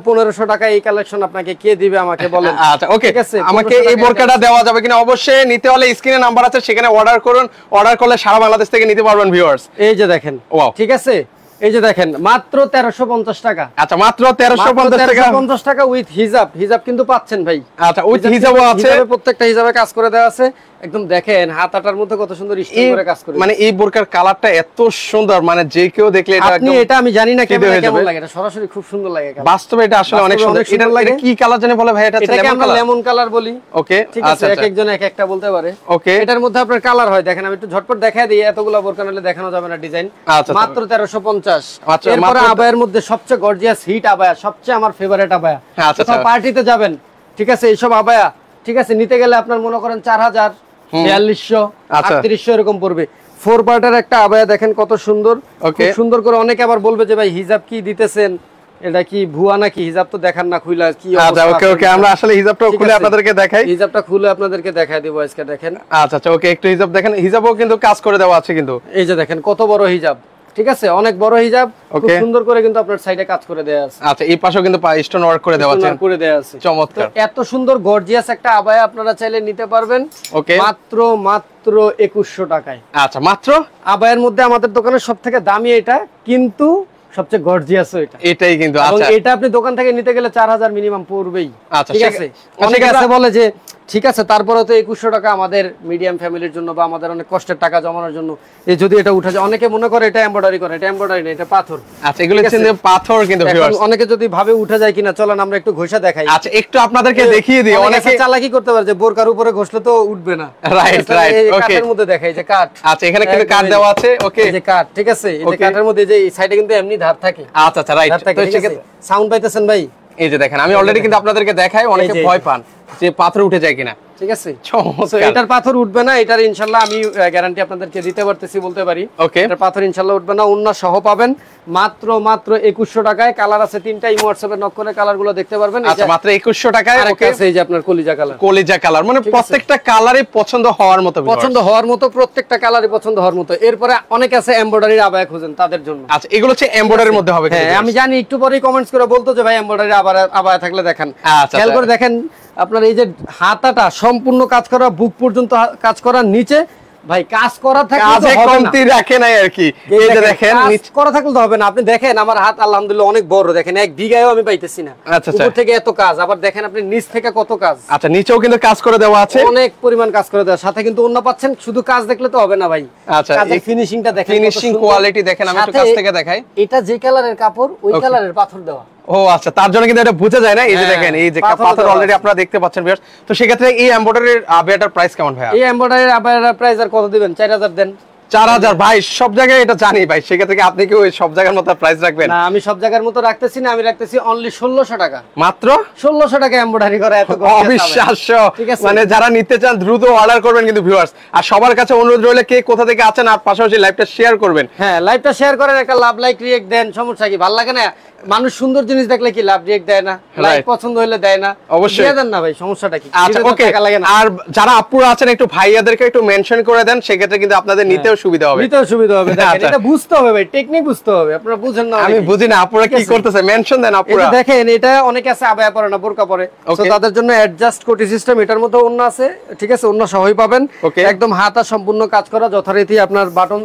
1500 টাকা এই কালেকশন আপনাকে কে দিবে আমাকে বলেন। আচ্ছা, ওকে, ঠিক আছে, আমাকে এই বোরকাটা দেওয়া যাবে কিনা? অবশ্যই নিতে হলে স্ক্রিনে নাম্বার আছে, সেখানে অর্ডার করুন। অর্ডার করলে সারা বাংলাদেশ থেকে নিতে পারবেন ভিউয়ার্স। এই যে দেখেন, ওয়াও, ঠিক আছে, এই যে দেখেন মাত্র 1350 টাকা। আচ্ছা, মাত্র 1350 টাকা উইথ হিজাব। হিজাব কিন্তু পাচ্ছেন ভাই। আচ্ছা, উইথ হিজাবও আছে, প্রত্যেকটা হিজাবে কাজ করে দেওয়া আছে। একদম দেখেন হাত আটার মধ্যে কত সুন্দর স্টোন করে কাজ করে। মানে এই বোরকার কালারটা এত সুন্দর, মানে যে কেউ দেখলে এটা একদম, এটা আমি জানি না কেমন লাগে, এটা সরাসরি খুব সুন্দর লাগে। বাস্তবে এটা আসলে অনেক সুন্দর। এটা কি কালার জানেন বলে ভাই? এটা লেমন কালার বলি। ওকে, ঠিক আছে, এক একজন এক একটা বলতে পারে। ওকে, এটার মধ্যে আপনার কালার হয়, দেখেন আমি একটু ঝটপট দেখায় দিই, এতগুলো বোরকা নিলে দেখানো যাবে না ডিজাইন। মাত্র 1350। এরপরে আবায়ার মধ্যে সবচেয়ে গর্জিয়াস হিট আবায়া, সবচেয়ে আমার ফেভারিট আবায়া। আচ্ছা, পার্টিতে যাবেন, ঠিক আছে, এইসব আবায়া ঠিক আছে নিতে গেলে আপনার মনে করেন 4000, 4200, 3800 এরকম পড়বে। 4 পার্টের একটা আবায়া দেখেন কত সুন্দর। ওকে, সুন্দর করে। অনেকে আবার বলবে যে ভাই হিজাব কি দিতেছেন, এটা কি ভুয়া নাকি? হিজাব তো দেখান না খুইলা কি? আচ্ছা, ওকে ওকে, আমরা আসলে হিজাবটা খুলে আপনাদেরকে দেখাই। হিজাবটা খুলে আপনাদেরকে দেখাই দেব আজকে, দেখেন। আচ্ছা আচ্ছা, ওকে, একটু হিজাব দেখেন। হিজাবও কিন্তু কাজ করে দেওয়া আছে কিন্তু, এই যে দেখেন কত বড় হিজাব, ঠিক আছে, অনেক বড় হিজাব, খুব সুন্দর করে কিন্তু আপনার সাইডে কাজ করে দেয়া আছে। আচ্ছা, এই পাশেও কিন্তু স্টোন ওয়ার্ক করে দেওয়া আছে, চমৎকার। এত সুন্দর গর্জিয়াস একটা আবায়া আপনারা চাইলে নিতে পারবেন। ওকে, মাত্র 2100 টাকায়। আচ্ছা, মাত্র। আবায়ার মধ্যে আমাদের দোকানের সবথেকে দামি এটা, কিন্তু সবচেয়ে গর্জিয়াস এটা, এটাই কিন্তু। আচ্ছা, এটা আপনি দোকান থেকে নিতে গেলে 4000 মিনিমাম পড়বেই। আচ্ছা, ঠিক আছে। অনেকে আছে বলে যে ঠিক আছে, তারপরে তো 2100 টাকা আমাদের মিডিয়াম ফ্যামিলির জন্য বা আমাদের অনেক কষ্টের টাকা জমানোর জন্য, এই যদি এটা উঠে যায়, অনেকে মনে করে এটা এমব্রয়ডারি করে, এটা এমব্রয়ডারি না, এটা পাথর। আচ্ছা, এগুলো কিন্তু পাথর কিন্তু ভিউয়ার্স। অনেকে যদি ভাবে উঠে যায় কিনা, চলেন আমরা একটু ঘষা দেখাই। আচ্ছা, একটু আপনাদেরকে দেখিয়ে দিই। অনেকে চালাকি করতে পারে যে বোরকার উপরে ঘষলে তো উঠবে না। রাইট রাইট, ওকে, কাঠের মধ্যে দেখাই যে কাঠ। আচ্ছা, এখানে কিন্তু কাঠ দেওয়া আছে। ওকে, এই যে কাঠ, ঠিক আছে, এই যে কাঠের মধ্যে যে এই সাইডে কিন্তু এমনি ধার থাকে। আচ্ছা আচ্ছা, রাইট। তো ঠিক আছে, সাউন্ড পাইতেছেন ভাই? এই যে দেখেন, আমি অলরেডি কিন্তু আপনাদেরকে দেখাই, অনেকে ভয় পান যে পাথর উঠে যায় কিনা। ঠিক আছে। চমৎকার। এটার পাথর উঠবে না, এটার ইনশাআল্লাহ আমি গ্যারান্টি আপনাদেরকে দিতে পারতেছি, বলতে পারি। ওকে, এটার পাথর ইনশাআল্লাহ উঠবে না। ওন্না সহ পাবেন মাত্র 2100 টাকায়। কালার আছে 3টা, ইমো হোয়াটসঅ্যাপে নক করে কালারগুলো দেখতে পারবেন। আচ্ছা মাত্র 2100 টাকায়। ওকে, ওকে, এই যে আপনার কলিজা কালার, কলিজা কালার, মানে প্রত্যেকটা কালারই পছন্দ হওয়ার মতো, পছন্দ হওয়ার মতো, প্রত্যেকটা কালারই পছন্দ হওয়ার মতো। এরপরে অনেকে আছে এমব্রয়ডারির আবায়া খোঁজেন, তাদের জন্য। আচ্ছা, এগুলো হচ্ছে এমব্রয়ডারির মধ্যে হবে। হ্যাঁ, আমি জানি একটু পরেই কমেন্টস করে বলতো যে ভাই এমব্রয়ডারি আবায়া থাকলে দেখান। আচ্ছা, খেয়াল করে দেখেন, আপনার এই যে হাতাটা সম্পূর্ণ কাজ করা, বুক পর্যন্ত কাজ করার নিচে ভাই কাজ করা থাকলে কাজে তো হবে না। কমতি রাখে নাই আর কি। এই যে দেখেন, কাজ নিচ করা থাকলে তো হবে না। আপনি দেখেন আমার হাত আলহামদুলিল্লাহ অনেক বড়, দেখেন 1 বিঘায়ও আমি পাইতেছি না। আচ্ছা, উপর থেকে এত কাজ, আবার দেখেন আপনি নিচ থেকে কত কাজ। আচ্ছা, নিচেও কিন্তু কাজ করে দেওয়া আছে, অনেক পরিমাণ কাজ করে দেওয়া, সাথে কিন্তু অন্য পাচ্ছেন। শুধু কাজ দেখলে তো হবে না ভাই। আচ্ছা, কাজের ফিনিশিংটা দেখেন, ফিনিশিং কোয়ালিটি দেখেন, আমি একটু কাছ থেকে দেখাই। এটা যে কালারের কাপড়, ওই কালারের পাথর দেওয়া। ও আচ্ছা, তার জন্য কিন্তু এটা বোঝা যায় না। এই যে হ্যাঁ, দেখেন, এই যে পাথর পাথর দেওয়া অলরেডি আছে। আপনারা দেখতে পাচ্ছেন ভিউয়ার্স। তো সেক্ষেত্রে এই এমব্রয়ডারির আবেয়াটার প্রাইস কেমন ভাইয়া? এই এমব্রয়ডারির আবায়ার প্রাইস আর কত দিবেন? 4000 দেন। 4000 ভাই, সব জায়গায় এটা জানি ভাই। সেক্ষেত্রে কি আপনি কি ওই সব জায়গার মতো প্রাইস রাখবেন? না, আমি সব জায়গার মতো রাখতেছি না, আমি রাখতেছি অনলি 1600 টাকা। মাত্র 1600 টাকা এমব্রয়ডারি করা, এত অবিশ্বাস্য। ঠিক আছে। মানে যারা নিতে চান দ্রুত অর্ডার করবেন কিন্তু ভিউয়ার্স। আর সবার কাছে অনুরোধ রইলে কে কোথা থেকে আছেন আর পাশাপাশি লাইভটা শেয়ার করবেন। হ্যাঁ, লাইভটা শেয়ার করেন, একটা লাভ লাইক রিয়েক্ট দেন, সমস্যা কি? ভালো লাগে না? মানুষ সুন্দর জিনিস দেখলে কি লাভ রিয়েক্ট দেয় না? লাইক পছন্দ হলে দেয় না? অবশ্যই দিয়ে দেন না ভাই, সমস্যাটা কি? আচ্ছা, ওকে। আর যারা আপুরা আছেন একটু ভাইয়াদেরকে একটু মেনশন করে দেন, সেক্ষেত্রে কিন্তু আপনাদের নিতেও সুবিধা হবে। নিতেও সুবিধা হবে। দেখেন, আচ্ছা। এটা বুঝতে হবে ভাই, টেকনিক বুঝতে হবে। আপনারা বুঝেন না? আমি বুঝি না আপুরা কি ঠিক আছে। করতেছে, মেনশন দেন এই আপুরা। যে দেখেন, এটা অনেকে আছে আবায়া পরে না, বোরকা পরে। তো Okay. তাদের জন্য অ্যাডজাস্ট কোটি সিস্টেম, এটার মধ্যে অন্য আছে, ঠিক আছে? অন্য সহই পাবেন। Okay. একদম হাতা সম্পূর্ণ কাজ করা, যথারীতি আপনার বাটন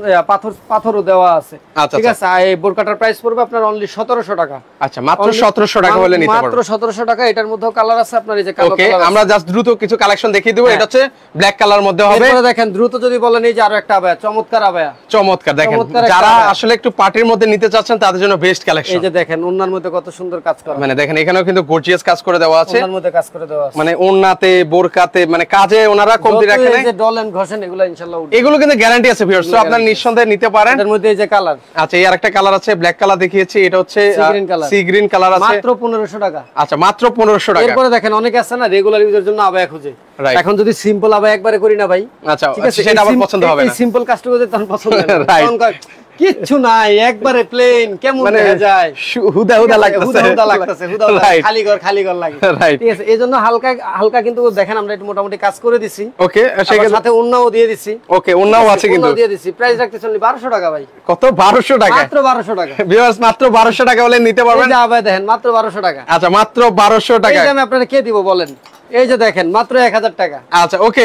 পাথরও দেওয়া আছে। আচ্ছা, ঠিক আছে। আর এই বোরকাটার প্রাইস পড়বে আপনার অনলি 1700 টাকা। আচ্ছা, মাত্র 1700 টাকা হলে নিতে মাত্র পারবেন। 1700 টাকা। এটার মধ্যেও কালার আছে আপনার, এই যে কালো ওকে, কালার আছে। আমরা জাস্ট দ্রুত কিছু কালেকশন দেখিয়ে দেব। এটা হচ্ছে ব্ল্যাক কালার মধ্যে হবে। এরপরে দেখেন, দ্রুত যদি বলেন, এই যে আরো একটা আবায়া, চমৎকার আবায়া। চমৎকার। দেখেন, চমৎকার একটা যারা আবায়া। আসলে একটু পার্টির মধ্যে নিতে চাচ্ছেন তাদের জন্য বেস্ট এই কালেকশন। যে দেখেন, ওন্নার মধ্যে কত সুন্দর কাজ করা, মানে দেখেন, এখানেও কিন্তু গর্জিয়াস কাজ করে দেওয়া আছে। ওন্নার মধ্যে কাজ করে দেওয়া আছে। মানে ওন্নাতে, বোরকাতে, মানে কাজে ওনারা কমতি রাখে যত না। এই যে ডল এন্ড ঘষেন, এগুলো ইনশাআল্লাহ উঠবে। এগুলো কিন্তু গ্যারান্টি আছে ভিউয়ার্স, তো আপনারা নিঃসন্দেহে নিতে পারেন। এটার মধ্যে এই যে কালার। আচ্ছা, এই আরেকটা কালার আছে, ব্ল্যাক কালার দেখিয়েছি, এটা হচ্ছে Sea green color। Sea green colour আছে, মাত্র 1500 টাকা। আচ্ছা মাত্র 1500 টাকা। এরপরে দেখেন, অনেকে আছে না রেগুলার ইউজের জন্য আবায়া খুঁজে। Right. এখন যদি সিম্পল আবায়া একবারে করি না ভাই, আচ্ছা, ঠিক আছে, সেটা আবার পছন্দ হবে এই না। সিম্পল কাজটা করতে তখন পছন্দ হয় না। Right. তখন কয়, কিচ্ছু নাই, একবারে প্লেন, কেমন মানে দেখা যায়, হুদা হুদা লাগতেছে, হুদা হুদা লাগতেছে, হুদা হুদা, Right. খালি ঘর লাগে। Right. ঠিক আছে, এইজন্য হালকা হালকা কিন্তু দেখেন আমরা একটু মোটামুটি কাজ করে দিছি। ওকে, আবার সেক্ষেত্রে সাথে ওন্নাও দিয়ে দিছি। ওকে, ওন্নাও আছে কিন্তু। ওন্নাও দিয়ে দিছি। প্রাইস রাখতেছি 1200 টাকা ভাই। কত? 1200 টাকা। মাত্র 1200 টাকা। ভিউয়ার্স, মাত্র 1200 টাকা হলে নিতে এই পারবেন। যে আবায়া দেখেন, মাত্র 1200 টাকা। আচ্ছা, মাত্র 1200 টাকা। এই যে আমি আপনাকে কে দিব বলেন? এই যে দেখেন, মাত্র 1000 টাকা। আচ্ছা, ওকে,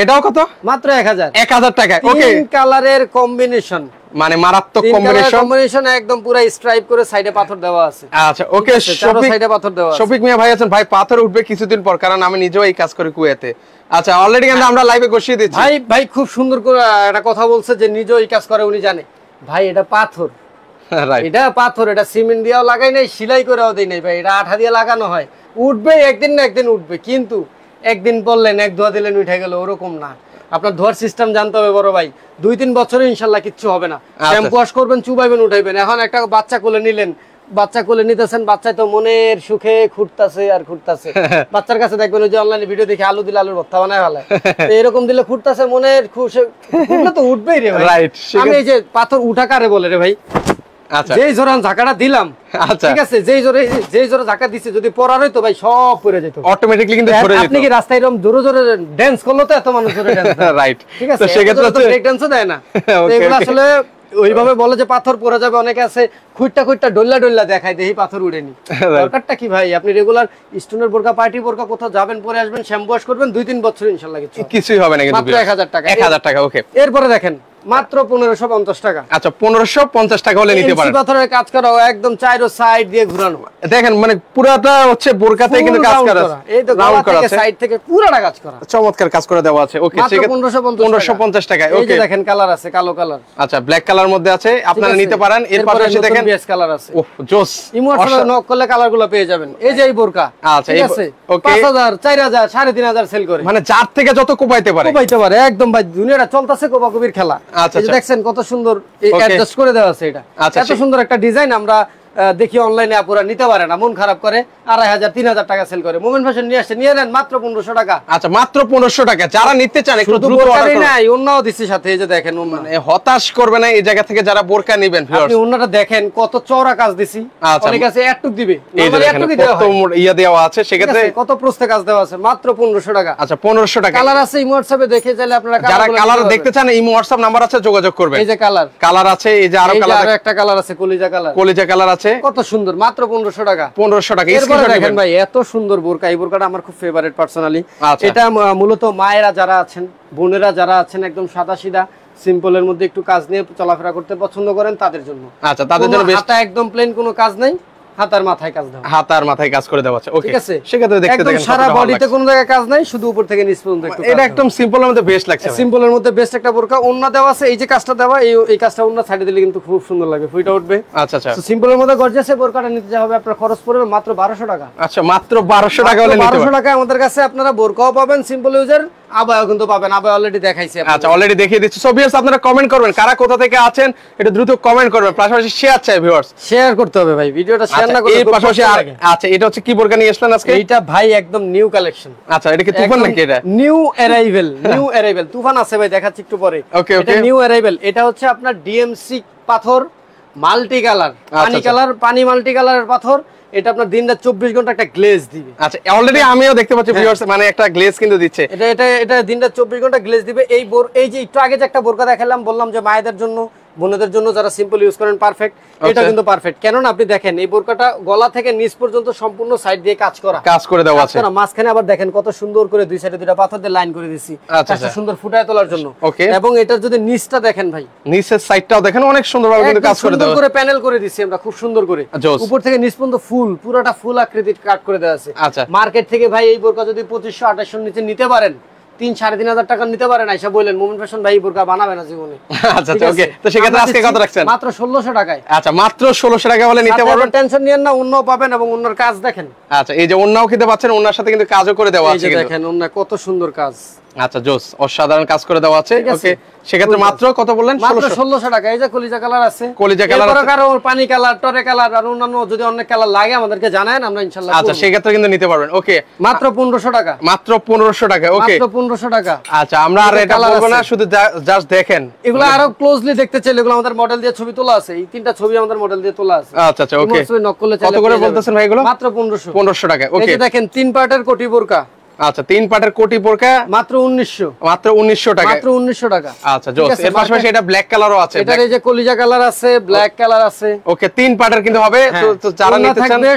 এটাও কত? মাত্র 1000। 1000 টাকা। ওকে, তিন কালারের কম্বিনেশন, মানে মারাত্মক তিন কালারের কম্বিনেশন। কম্বিনেশন, একদম পুরো স্ট্রাইপ করে সাইডে পাথর দেওয়া আছে। আচ্ছা, ওকে, চারো সাইডে পাথর দেওয়া আছে। শফিক মিয়া ভাই আছেন, ভাই পাথর উঠবে কিছুদিন পর, কারণ আমি নিজেও এই কাজ করি কুয়েতে। আচ্ছা, অলরেডি কিন্তু আমরা লাইভে বসিয়ে দিচ্ছি। ভাই খুব সুন্দর করে একটা কথা বলছে যে নিজেও এই কাজ করে, উনি জানে। ভাই এটা পাথর, রাইট। এটা পাথর, এটা সিমেন্ট দিয়েও লাগাই নাই, সেলাই করেও দেই নাই ভাই, এটা আঠা দিয়ে লাগানো হয়। উঠবে একদিন না একদিন উঠবে, কিন্তু একদিন পড়লেন, এক ধোয়া দিলেন উঠে গেল, ওরকম না। আপনার ধোয়ার সিস্টেম জানতে হবে বড় ভাই। 2-3 বছরে ইনশাল্লাহ কিচ্ছু হবে না। শ্যাম্পু ওয়াশ করবেন, চুবাইবেন, উঠাইবেন। এখন একটা বাচ্চা কোলে নিলেন, বাচ্চা কোলে নিতেছেন, বাচ্চা তো মনের সুখে খুঁড়তাছে আর খুঁড়তাছে। বাচ্চার কাছে দেখবেন, ওই যে অনলাইনে ভিডিও দেখে আলু দিলে আলুর ভর্তা বানায় ফেলায়, তো এরকম দিলে খুঁড়তাছে মনের খুশে, খুঁড়লে তো উঠবেই রে ভাই। রাইট। আমি এই যে পাথর উঠা কারে বলে রে ভাই? আচ্ছা, যেই জোরে ঝাঁকাটা দিলাম, আচ্ছা, ঠিক আছে, যেই জোরে ঝাঁকা দিচ্ছে, যদি পড়ার হইতো ভাই সব পড়ে যেত অটোমেটিক্যালি কিন্তু ধরে যেত। আপনি কি রাস্তায় এরকম জোরে জোরে ড্যান্স করলো তো এত মানুষ জোরে ড্যান্স রাইট। ঠিক আছে, তো সেক্ষেত্রে হচ্ছে ব্রেক ড্যান্সও দেয় না। তো Okay, এগুলো okay. আসলে ওইভাবে বলে যে পাথর পড়ে যাবে, অনেকে আছে খুঁটটা ডল্লা দেখায় দেখি পাথর উড়েনি। দরকারটা কি ভাই? আপনি রেগুলার স্টোনের বোরকা, পার্টি বোরকা কোথাও যাবেন, পরে আসবেন, শ্যাম্পু ওয়াশ করবেন, 2-3 বছর ইনশাআল্লাহ কিছুই হবে না কিন্তু। মাত্র 1000 টাকা। 1000 টাকা। ওকে, এরপরে দেখেন, মাত্র 1550 টাকা। আচ্ছা, 1550 টাকা হলে নিতে পারেন। পাথরের কাজ করা, একদম চাইরো সাইড দিয়ে ঘোরানো। দেখেন, মানে পুরাটা হচ্ছে বোরকাতে কিন্তু কাজ করা আছে, এই তো রাউন্ড গলা করা থেকে আছে, সাইড থেকে পুরোটা কাজ করা, চমৎকার কাজ করে দেওয়া আছে। ওকে, মাত্র 1550 টাকা। এই যে ওকে, দেখেন কালার আছে, কালো কালার। আচ্ছা, ব্ল্যাক কালার মধ্যে আছে, আপনারা নিতে পারেন। এর এরপরে পাশাপাশি দেখেন, বেস কালার আছে। ওহ, জোস। ইমোশনাল নক করলে কালারগুলো পেয়ে যাবেন। এই যে এই বোরকা, আচ্ছা, ঠিক এই আছে, ওকে, 5000, 4000, 3500 সেল করে, মানে যার থেকে যত কোপাইতে পারে, কোপাইতে পারে একদম ভাই। দুনিয়াটা চলতেছে কোপাকুপির খেলা। আচ্ছা, এই যে আচ্ছা। দেখছেন কত সুন্দর Okay. অ্যাডজাস্ট করে দেওয়া আছে, এটা আচ্ছা, এত সুন্দর একটা ডিজাইন। আমরা দেখি অনলাইনে আপুরা নিতে পারে না, মন খারাপ করে, 2500 3000 টাকা সেল করে। মোমেন ফ্যাশন নিয়ে আসছে, নিয়ে নেন মাত্র 1500 টাকা। আচ্ছা মাত্র 1500 টাকা, যারা নিতে চান একটু শুধু দ্রুত order বোরকারই করুন। নাই, অন্যও দিচ্ছি সাথে, এই যে দেখেন ওন্না। মানে হতাশ করবে না এই জায়গা থেকে যারা বোরকা নেবেন ভিউয়ার্স। আপনি ওন্নাটা দেখেন কত চওড়া কাজ দিছি, আচ্ছা। অনেক আছে একটুক দিবে, এই যে নরমালি দেখেন একটুকই দেওয়া কত হয়, ইয়া দেওয়া আছে, ঠিক সেক্ষেত্রে আছে? কত প্রস্থে কাজ দেওয়া আছে, মাত্র 1500 টাকা। আচ্ছা 1500 টাকা। কালার আছে ইমো হোয়াটসঅ্যাপে দেখে চাইলে আপনারা যারা কালারগুলো কালার নিতে দেখতে পারবেন। চান ইমো হোয়াটসঅ্যাপ নাম্বার আছে, যোগাযোগ করবেন। এই যে কালার, কালার আছে, এই যে আরো এই যে কালার, আরো একটা কালার আছে কলিজা কালার, কলিজা কালার আছে, কত সুন্দর, মাত্র 1500 টাকা। 1500 টাকা। এরপরে স্ক্রিনশট দেখেন নেবেন। ভাই এত সুন্দর বোরকা, এই বোরকাটা আমার খুব ফেভারিট পার্সোনালি। আচ্ছা। এটা মূলত মায়েরা যারা আছেন, বোনেরা যারা আছেন, একদম সাদা সিধা সিম্পলের মধ্যে একটু কাজ নিয়ে চলাফেরা করতে পছন্দ করেন তাদের জন্য। আচ্ছা তাদের কোনো জন্য বেস্ট। হাতা একদম প্লেন, কোনো কাজ নাই, হাতার মাথায় কাজ দেওয়া, হাতার মাথায় কাজ করে দেওয়া আছে। ওকে ঠিক আছে? সেক্ষেত্রে দেখতে একদম দেখেন সারা কতটা ভালো বডিতে লাগছে। কোনো জায়গায় কাজ নাই, শুধু উপর থেকে নিচ পর্যন্ত একটু এটা একদম সিম্পলের মধ্যে বেস্ট লাগছে ভাই। সিম্পলের মধ্যে বেস্ট একটা বোরকা। ওন্না দেওয়া আছে, এই যে কাজটা দেওয়া, এই কাজটা ওন্না সাইডে দিলে কিন্তু খুব সুন্দর লাগবে, ফুইটা উঠবে। আচ্ছা আচ্ছা তো সিম্পলের মধ্যে গর্জিয়াস বোরকাটা নিতে যা হবে আপনার খরচ পড়বে মাত্র 1200 টাকা। আচ্ছা মাত্র 1200 টাকা হলে নিতে 1200 পারবেন। টাকা আমাদের কাছে আপনারা বোরকাও পাবেন, সিম্পল ইউজার আবায়ও কিন্তু পাবেন, আবায় অলরেডি দেখাইছি আপনাদের। আচ্ছা অলরেডি দেখিয়ে দিচ্ছি। সো ভিউয়ার্স আপনারা কমেন্ট করবেন কারা কোথা থেকে আছেন, এটা দ্রুত কমেন্ট করবেন, পাশাপাশি শেয়ার চাই ভিউয়ার্স। শেয়ার করতে হবে ভাই, ভিডিওটা শেয়ার না করলে এর খুব পাশাপাশি কষ্ট আর লাগে। আচ্ছা এটা হচ্ছে কি বোরকা নিয়ে আসলেন আজকে? এইটা ভাই একদম নিউ কালেকশন। আচ্ছা এটা কি তুফান নাকি এটা? New arrival, new arrival. তুফান আছে ভাই, দেখাচ্ছি একটু পরে। Okay, এটা okay. নিউ অ্যারাইভেল, এটা হচ্ছে আপনার ডিএমসি পাথর মাল্টি কালার, পানি আচ্ছা। কালার, পানি মাল্টি কালারের পাথর। এটা আপনার দিনরাত 24 ঘন্টা একটা গ্লেজ দিবে। আচ্ছা অলরেডি আমিও দেখতে পাচ্ছি ভিউয়ার্স, মানে একটা গ্লেজ কিন্তু দিচ্ছে। এটা দিনরাত 24 ঘন্টা গ্লেজ দিবে। এই যে একটু আগে যে একটা বোরকা দেখালাম, বললাম যে মায়েদের জন্য, বোনদের জন্য যারা সিম্পল ইউজ করেন পারফেক্ট, এটা কিন্তু পারফেক্ট। কেননা আপনি দেখেন এই বোরকাটা গলা থেকে নিচ পর্যন্ত সম্পূর্ণ সাইড দিয়ে কাজ করা, কাজ করে দেওয়া আছে। মাঝখানে আবার দেখেন কত সুন্দর করে দুই সাইডে দুইটা পাথর দিয়ে লাইন করে দিছি, আচ্ছা, কাজটা সুন্দর ফুটায় তোলার জন্য। Okay. এবং এটার যদি নিচটা দেখেন ভাই, নিচের সাইডটাও দেখেন অনেক সুন্দরভাবে কিন্তু একদম কাজ করে সুন্দর দেওয়া করে প্যানেল করে দিছি আমরা, খুব সুন্দর করে। জোস। উপর থেকে নিচ পর্যন্ত ফুল, পুরোটা ফুল আকৃতির কাট করে দেওয়া আছে। আচ্ছা। মার্কেট থেকে ভাই এই বোরকা যদি 2500 2800 নিচে নিতে পারেন, 3-3.5 টাকা নিতে পারেন, আইসা বললেন মোমেন ফ্যাশন ভাই এই বোরকা বানাবে না জীবনে। আচ্ছা ঠিক ওকে। আছে? তো সেক্ষেত্রে আমরা আজকে কত দিচ্ছি রাখছেন? মাত্র 1600 টাকায়। আচ্ছা মাত্র 1600 টাকা হলে নিতে পারবেন। টেনশন নিয়েন না, অন্য পাবেন এবং অন্যর কাজ দেখেন। আচ্ছা এই যে ওন্নাও খেতে পাচ্ছেন, ওন্নার সাথে কিন্তু কাজও করে দেওয়া এই আছে যে কিন্তু। দেখেন অন্য কত সুন্দর কাজ। আচ্ছা জোস, অসাধারণ কাজ করে দেওয়া আছে। ঠিক আছে। ওকে সেক্ষেত্রে মাত্র কত বললেন? মাত্র 1600। 1600 টাকা। এই যে কলিজা কালার আছে, কলিজা কালার এরপরে আছে। কারো পানি কালার, টরে কালার আর অন্যান্য যদি অনেক কালার লাগে আমাদেরকে জানান, আমরা ইনশাআল্লাহ আচ্ছা করব। সেক্ষেত্রে কিন্তু নিতে পারবেন। ওকে মাত্র 1500 টাকা। মাত্র 1500 টাকা। ওকে মাত্র 1500 টাকা। আচ্ছা আমরা আর এই যে এটা কালার বলবো না, আছে। শুধু জাস্ট দেখেন এগুলো আরো ক্লোজলি দেখতে চাইলে এগুলো আমাদের মডেল দিয়ে ছবি তোলা আছে, এই তিনটা ছবি আমাদের মডেল দিয়ে তোলা আছে। আচ্ছা আচ্ছা ওকে। নক করলে কত করে বলতেছেন ভাই এগুলো? মাত্র 1500। 1500 টাকা। এই ওকে যে দেখেন 3 পার্টের কোটি বোরকা, আচ্ছা 3 পাটের কোটি বোরকা মাত্র 1900। মাত্র 1900 টাকা। মাত্র 1900 টাকা। আচ্ছা জোস। ঠিক আছে, এর পাশাপাশি এটা ব্ল্যাক কালারও আছে। এটার এই যে কলিজা কালার আছে, ব্ল্যাক কালার আছে। ওকে 3 পাটের কিন্তু হবে। তো যারা ওড়না নিতে চান থাকবে,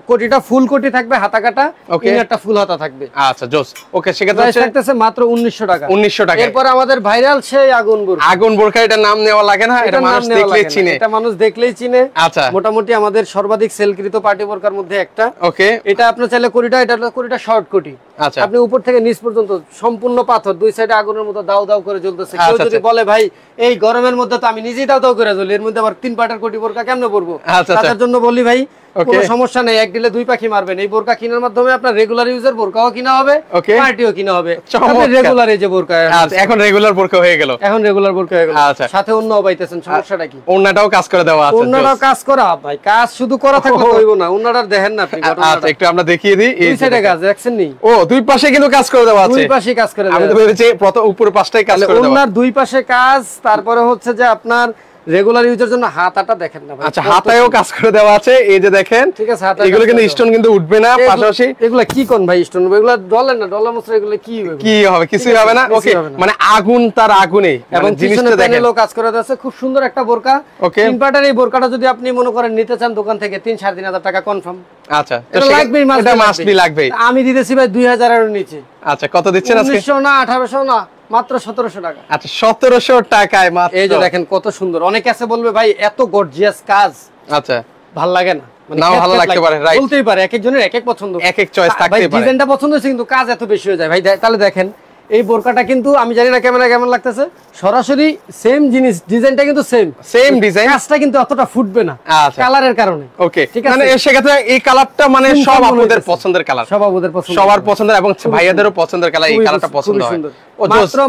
কোটিটা ফুল কোটি থাকবে, হাতা কাটা, Okay. ইনারটা ফুল হাতা থাকবে। আচ্ছা জোস। ওকে সেক্ষেত্রে প্রাইস হচ্ছে থাকতেছে মাত্র 1900 টাকা। 1900 টাকা। এরপর আমাদের ভাইরাল সেই আগুন বোরকা। আগুন বোরকা, এটা নাম নেওয়া লাগে না, এটা এটার নাম মানুষ নেওয়া দেখলেই লাগে না, চিনে। এটা মানুষ দেখলেই চিনে। আচ্ছা মোটামুটি আমাদের সর্বাধিক সেলকৃত পার্টি বোরকার মধ্যে একটা। ওকে এটা আপনার চাইলে কোটিটা, এটা হলো কোটিটা শর্ট কোটি। আচ্ছা আপনি উপর থেকে নিচ পর্যন্ত সম্পূর্ণ পাথর, দুই সাইডে আগুনের মতো দাও দাও করে জ্বলতেছে। কেউ আচ্ছা, যদি আচ্ছা। বলে ভাই এই গরমের মধ্যে তো আমি নিজেই দাও দাও করে জ্বলি, এর মধ্যে আবার 3 পার্টের কোটি বোরকা কেমনে পরবো? আচ্ছা, আচ্ছা। তাদের জন্য বলি ভাই Okay. কোনো সমস্যা নেই, এক দিলে 2 পাখি মারবেন। এই বোরকা কেনার মাধ্যমে আপনার রেগুলার ইউজার বোরকাও কিনা হবে, Okay. পার্টিও কিনা হবে। চমৎকার। আপনি রেগুলার এই যে বোরকা, আচ্ছা এখন রেগুলার বোরকা হয়ে গেল। এখন রেগুলার বোরকা হয়ে গেল, আচ্ছা। সাথে অন্যও পাইতেছেন, সমস্যাটা কি? ওন্নাটাও কাজ করে দেওয়া আছে। অন্যরাও কাজ করা ভাই, কাজ শুধু করা থাকলে ওহো। হইব না। অন্যরার দেখেন না আপনি আচ্ছা ঘটনাটা। একটু আমরা দেখিয়ে দিই। এই দুই যে সাইডে দেখেন। কাজ দেখছেন নি? ও দুই পাশে কিন্তু কাজ করে দেওয়া আছে। দুই পাশে কাজ করে আমি তো দেওয়া আছে। ভেবেছি প্রথম উপরে পাশটাই কাজ করে দেওয়া। ওনার দুই পাশে কাজ, তারপরে হচ্ছে যে আপনার রেগুলার ইউজের জন্য হাতাটা দেখেন না ভাই। আচ্ছা কত হাতায়ও কাজ করে দেওয়া আছে, এই যে দেখেন। ঠিক আছে, হাতায় এগুলো কাজ কিন্তু করে স্টোন কিন্তু উঠবে না। এগুলো- পাশাপাশি এগুলা কি কোন ভাই স্টোন? এগুলা ডলার না, ডলার মশলা, এগুলো কি হবে? কি হবে? কিছুই ঠিক আছে, হবে না। কিছুই ওকে হবে না। মানে আগুন তার আগুনেই, এবং মানে পিছনে জিনিসটা দেখেন। প্যানেলও কাজ করে দেওয়া আছে, খুব সুন্দর একটা বোরকা। Okay. 3 পার্টের এই বোরকাটা যদি আপনি মনে করেন নিতে চান দোকান থেকে, 3-3.5 টাকা কনফার্ম। আচ্ছা তো এটা লাগবেই, এটা মাস্ট বি লাগবেই। আমি দিতেছি ভাই 2000 এর নিচে। আচ্ছা কত দিচ্ছেন আজকে? 1900 না, 1800 না, মাত্র 1700 টাকা। আচ্ছা 1700 টাকায় মাত্র। এই যে দেখেন কত সুন্দর। অনেকে আছে বলবে ভাই এত গর্জিয়াস কাজ আচ্ছা ভাল লাগে না, মানে নাও খ্যাত ভালো খ্যাত লাগতে লাগে। পারে, right. বলতেই পারে, এক একজনের এক এক পছন্দ, এক এক choice থাকতেই ভাই পারে। ডিজাইনটা পছন্দ হয়েছে কিন্তু কাজ এত বেশি হয়ে যায় ভাই। তাহলে দেখেন এই বোরকাটা কিন্তু আমি জানি না ক্যামেরা কেমন লাগতেছে, সরাসরি সেম জিনিস, ডিজাইনটা কিন্তু সেম ডিজাইন, কাজটা কিন্তু অতটা ফুটবে না আচ্ছা কালারের কারণে। ওকে, ঠিক মানে আছে, সেক্ষেত্রে এই কালারটা মানে সব আপনাদের পছন্দের কালার, সব আপনাদের পছন্দ, সবার পছন্দের এবং ভাইয়াদেরও পছন্দের কালার, এই কালারটা পছন্দ হয়।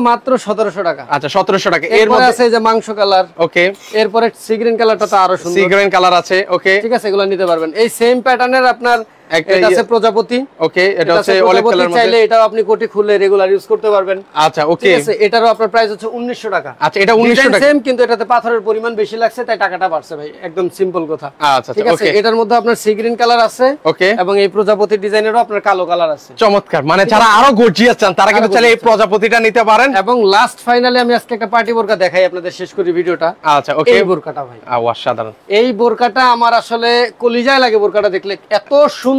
মাত্র 1700 টাকা। আচ্ছা 1700 টাকা। এর এরপরে মধ্যে আছে যে মাংস কালার, ওকে, এরপরে সি গ্রিন কালারটা তো আরো সুন্দর, সি গ্রিন কালার আছে, ওকে ঠিক আছে, এগুলো নিতে পারবেন। এই সেম প্যাটার্নের আপনার এটা আছে প্রজাপতি, ওকে, এটা হচ্ছে অলিভ কালার মধ্যে, চাইলে এটাও আপনি কোটি খুলে রেগুলার ইউজ করতে পারবেন। আচ্ছা ওকে, ঠিক আছে, এটারও আপনার প্রাইস হচ্ছে 1900 টাকা। আচ্ছা এটা 1900 টাকা সেম, কিন্তু এটাতে পাথরের পরিমাণ বেশি লাগছে তাই টাকাটা বাড়ছে ভাই, একদম সিম্পল কথা। আচ্ছা ঠিক আছে, ওকে, এটার মধ্যে আপনার সি গ্রিন কালার আছে, ওকে, এবং এই প্রজাপতি ডিজাইনেরও আপনার কালো কালার আছে। চমৎকার, মানে যারা আরো গর্জিয়াস চান তারা কিন্তু চাইলে এই প্রজাপতিটা নিতে পারেন। এবং লাস্ট ফাইনালি আমি আজকে একটা পার্টি বোরকা দেখাই আপনাদের, শেষ করি ভিডিওটা। আচ্ছা ওকে, এই বোরকাটা ভাই অসাধারণ, এই বোরকাটা আমার আসলে কলিজায় লাগে, বোরকাটা দেখলে এত সুন্দর।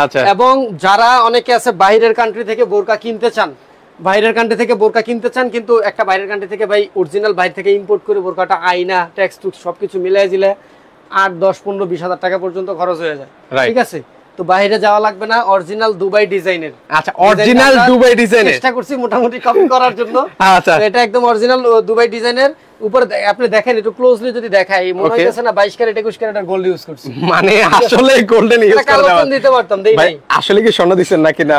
আচ্ছা, এবং যারা অনেকে আছে বাইরের কান্ট্রি থেকে বোরকা কিনতে চান, বাইরের কান্ট্রি থেকে বোরকা কিনতে চান, কিন্তু একটা বাইরের কান্ট্রি থেকে ভাই অরিজিনাল বাইরে থেকে ইম্পোর্ট করে বোরকাটা আইনা ট্যাক্স টুক্স সবকিছু মিলাই দিলে 8, 10, 15, 20 হাজার টাকা পর্যন্ত খরচ হয়ে যায়। ঠিক আছে, তো বাইরে যাওয়া লাগবে না, অরিজিনাল দুবাই ডিজাইনের। আচ্ছা অরিজিনাল দুবাই ডিজাইনের চেষ্টা করছি মোটামুটি কপি করার জন্য। আচ্ছা, এটা একদম অরিজিনাল দুবাই ডিজাইনের। উপরে আপনি দেখেন, একটু ক্লোজলি যদি দেখাই, মনে হইতেছে না 22 ক্যারেট 21 ক্যারেটের গোল্ড ইউজ করছি, মানে আসলে গোল্ডেন ইউজ এটা করে কালো দিতে পারতাম, দেই ভাই। নাই। আসলে কি স্বর্ণ দিবেন নাকি না?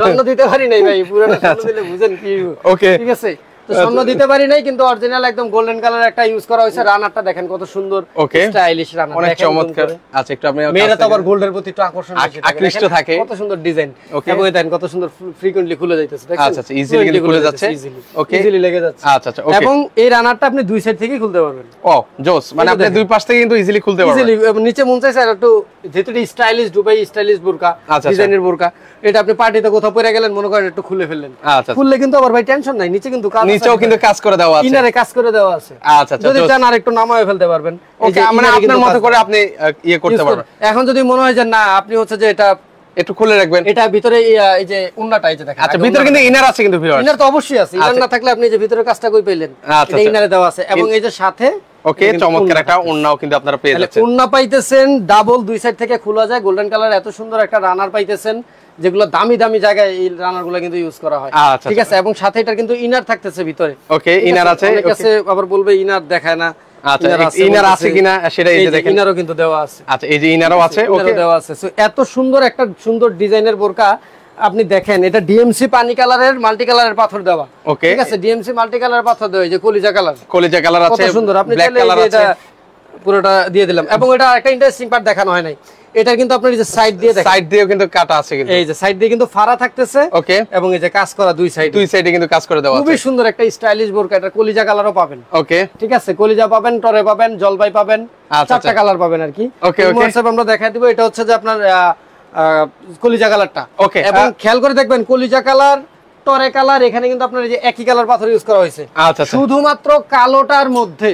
স্বর্ণ দিতে পারি নাই ভাই, পুরোটা স্বর্ণ দিলে বুঝেন কি। ওকে, ঠিক আছে, তো স্বর্ণ দিতে পারি নাই, কিন্তু অরিজিনাল একদম গোল্ডেন কালার একটা ইউজ করা হয়েছে। রানারটা দেখেন কত সুন্দর, ওকে, স্টাইলিশ রানার, অনেক চমৎকার। আচ্ছা একটু আপনি মেয়েরা তো আবার গোল্ডের প্রতি একটু আকর্ষণ আকৃষ্ট থাকে, কত সুন্দর ডিজাইন, ওকে, এবং দেখেন কত সুন্দর ফ্রিকোয়েন্টলি খুলে যাইতেছে। আচ্ছা আচ্ছা, ইজিলি কিন্তু খুলে যাচ্ছে, ওকে, ইজিলি লেগে যাচ্ছে। আচ্ছা আচ্ছা, ওকে, এবং এই রানারটা আপনি দুই সাইড থেকেই খুলতে পারবেন। ও জোস, মানে আপনি দুই পাশ থেকে কিন্তু ইজিলি খুলতে পারবেন। ইজিলি নিচে মন চাইছে আর একটু, যেহেতু স্টাইলিশ দুবাই স্টাইলিশ বোরকা, ডিজাইনের বোরকা, এটা আপনি পার্টিতে কোথাও পরে গেলেন, মনে করেন একটু খুলে ফেললেন, আচ্ছা, খুললে কিন্তু আবার ভাই টেনশন নাই, নিচে কিন্তু কাজ, নিচেও কিন্তু কাজ করে দেওয়া আছে, ইনারে কাজ করে দেওয়া আছে। আচ্ছা আচ্ছা, যদি চান আর একটু নামায় ফেলতে পারবেন। ওকে, মানে আপনার মতো করে আপনি ইয়ে করতে পারবেন। এখন যদি মনে হয় যে না, আপনি হচ্ছে যে এটা একটু খুলে রাখবেন, এটা ভিতরে এই যে উন্নাটা, এই যে দেখেন, আচ্ছা ভিতরে কিন্তু ইনার আছে, কিন্তু ভিউয়ার্স ইনার তো অবশ্যই আছে, ইনার না থাকলে আপনি যে ভিতরে কাজটা কই পেলেন, আচ্ছা, এটা ইনারে দেওয়া আছে। এবং এই যে সাথে, ওকে, চমৎকার একটা ওন্নাও কিন্তু আপনারা পেয়ে যাচ্ছেন। ওন্না পাইতেছেন ডাবল, দুই সাইড থেকে খোলা যায়, গোল্ডেন কালার, এত সুন্দর একটা রানার পাইতেছেন, যেগুলো দামি দামি জায়গায় এই রানার গুলো কিন্তু ইউজ করা হয়। আচ্ছা, ঠিক আছে, এবং সাথে এটা কিন্তু ইনার থাকতেছে ভিতরে, ওকে, ইনার আছে, অনেক আছে আবার বলবে ইনার দেখায় না। আচ্ছা, ইনার আছে কিনা সেটা এই যে দেখেন, ইনারও কিন্তু দেওয়া আছে। আচ্ছা, এই যে ইনারও আছে, ওকে, দেওয়া আছে। সো এত সুন্দর একটা সুন্দর ডিজাইনের বোরকা আপনি দেখেন, এটা ডিএমসি পানি কালারের মাল্টি কালারের পাথর দেওয়া, ওকে, ঠিক আছে, ডিএমসি মাল্টি কালারের পাথর দেওয়া, এই যে কলিজা কালার, কলিজা কালার আছে, কত সুন্দর। আপনি ব্ল্যাক কালার আছে, এটা পুরোটা দিয়ে দিলাম। এবং এটা একটা ইন্টারেস্টিং পার্ট দেখানো হয় নাই, এটা কিন্তু আপনার এই যে সাইড দিয়ে দেখেন, সাইড দিয়েও কিন্তু কাটা আছে, কিন্তু এই যে সাইড দিয়ে কিন্তু ফাড়া থাকতেছে, ওকে, এবং এই যে কাজ করা দুই সাইডে কিন্তু কাজ করে দেওয়া আছে, খুবই সুন্দর একটা স্টাইলিশ বোরকা। এটা কলিজা কালারও পাবেন, ওকে, ঠিক আছে, কলিজা পাবেন, টরে পাবেন, জলপাই পাবেন, চারটা কালার পাবেন আর কি। ওকে, ওকে, হোয়াটসঅ্যাপ আমরা দেখাই দিব। এটা হচ্ছে যে আপনার কলিজা কালারটা, ওকে, এবং খেয়াল করে দেখবেন কলিজা কালার, টরে কালার, এখানে কিন্তু আপনার এই যে একই কালার পাথর ইউজ করা হয়েছে। আচ্ছা, শুধুমাত্র কালোটার মধ্যে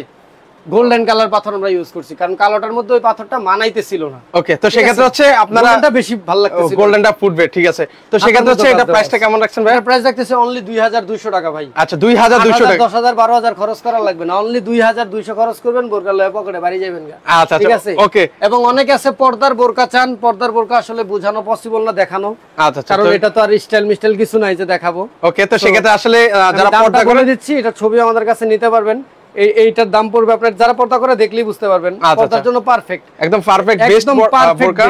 গোল্ডেন কালার পাথর আমরা ইউজ করছি, কারণ কালোটার মধ্যে ওই পাথরটা মানাইতেছিল না। ওকে, তো সেক্ষেত্রে হচ্ছে আপনারা গোল্ডেনটা বেশি ভালো লাগতেছে, গোল্ডেনটা ফুটবে, ঠিক আছে, তো সেক্ষেত্রে হচ্ছে এটা প্রাইসটা কেমন রাখছেন ভাই? এর প্রাইস রাখতেছে অনলি 2200 টাকা ভাই। আচ্ছা 2200 টাকা, 10,000 12,000 খরচ করা লাগবে না, অনলি 2200 খরচ করবেন, বোরকা লয়ে পকেটে বাড়ি যাবেন। আচ্ছা, ঠিক আছে, ওকে। এবং অনেকে আছে পর্দার বোরকা চান, পর্দার বোরকা আসলে বোঝানো পসিবল না, দেখানো, আচ্ছা, কারণ এটা তো আর স্টাইল মিস্টাইল কিছু নাই যে দেখাবো। ওকে, তো সেক্ষেত্রে আসলে যারা পর্দা করে দিচ্ছি, এটা ছবি আমাদের কাছে নিতে পারবেন, এইটার দাম পড়বে আপনার, যারা পর্দা করে দেখলেই বুঝতে পারবেন, পর্দার জন্য পারফেক্ট, একদম পারফেক্ট বেস্ট বোরকা।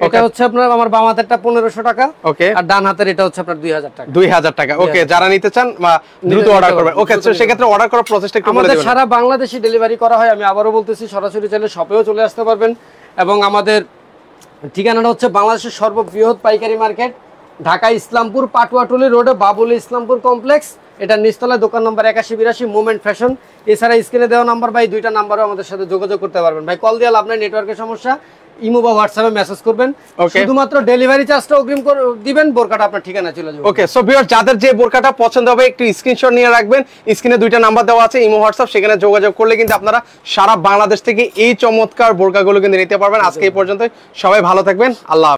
এটা হচ্ছে আপনার, আমার বাম হাতেরটা 1500 টাকা, ওকে, আর ডান হাতের এটা হচ্ছে আপনার 2000 টাকা। 2000 টাকা, ওকে, যারা নিতে চান দ্রুত অর্ডার করবেন। ওকে, তো সেক্ষেত্রে অর্ডার করার প্রসেসটা একটু বলে আমাদের দিবেন। সারা বাংলাদেশে ডেলিভারি করা হয়, আমি আবারও বলতেছি, সরাসরি চাইলে শপেও চলে আসতে পারবেন। এবং আমাদের ঠিকানাটা হচ্ছে বাংলাদেশের সর্ববৃহৎ পাইকারি মার্কেট, ঢাকা ইসলামপুর পাটুয়াটুলি রোডে বাবুলি ইসলামপুর কমপ্লেক্স, এটা নিচতলায়, দোকান নম্বর 8182 মোমেন্ট ফ্যাশন। এছাড়া স্ক্রিনে দেওয়া নাম্বার ভাই, দুইটা নাম্বারও আমাদের সাথে যোগাযোগ করতে পারবেন। ভাই কল দিয়ে লাভ নাই, নেটওয়ার্কের সমস্যা, ইমো বা হোয়াটসঅ্যাপে মেসেজ করবেন, শুধুমাত্র ডেলিভারি চার্জটা অগ্রিম দিবেন, বোরকাটা আপনার ঠিকানা চলে যাবে। ওকে, সো ভিউয়ার, যাদের যে বোরকাটা পছন্দ হবে একটু স্ক্রিনশট নিয়ে রাখবেন, স্ক্রিনে দুইটা নাম্বার দেওয়া আছে, ইমো হোয়াটসঅ্যাপ, সেখানে যোগাযোগ করলে কিন্তু আপনারা সারা বাংলাদেশ থেকে এই চমৎকার বোরকাগুলো কিন্তু নিতে পারবেন। আজকে এই পর্যন্তই, সবাই ভালো থাকবেন, আল্লাহ।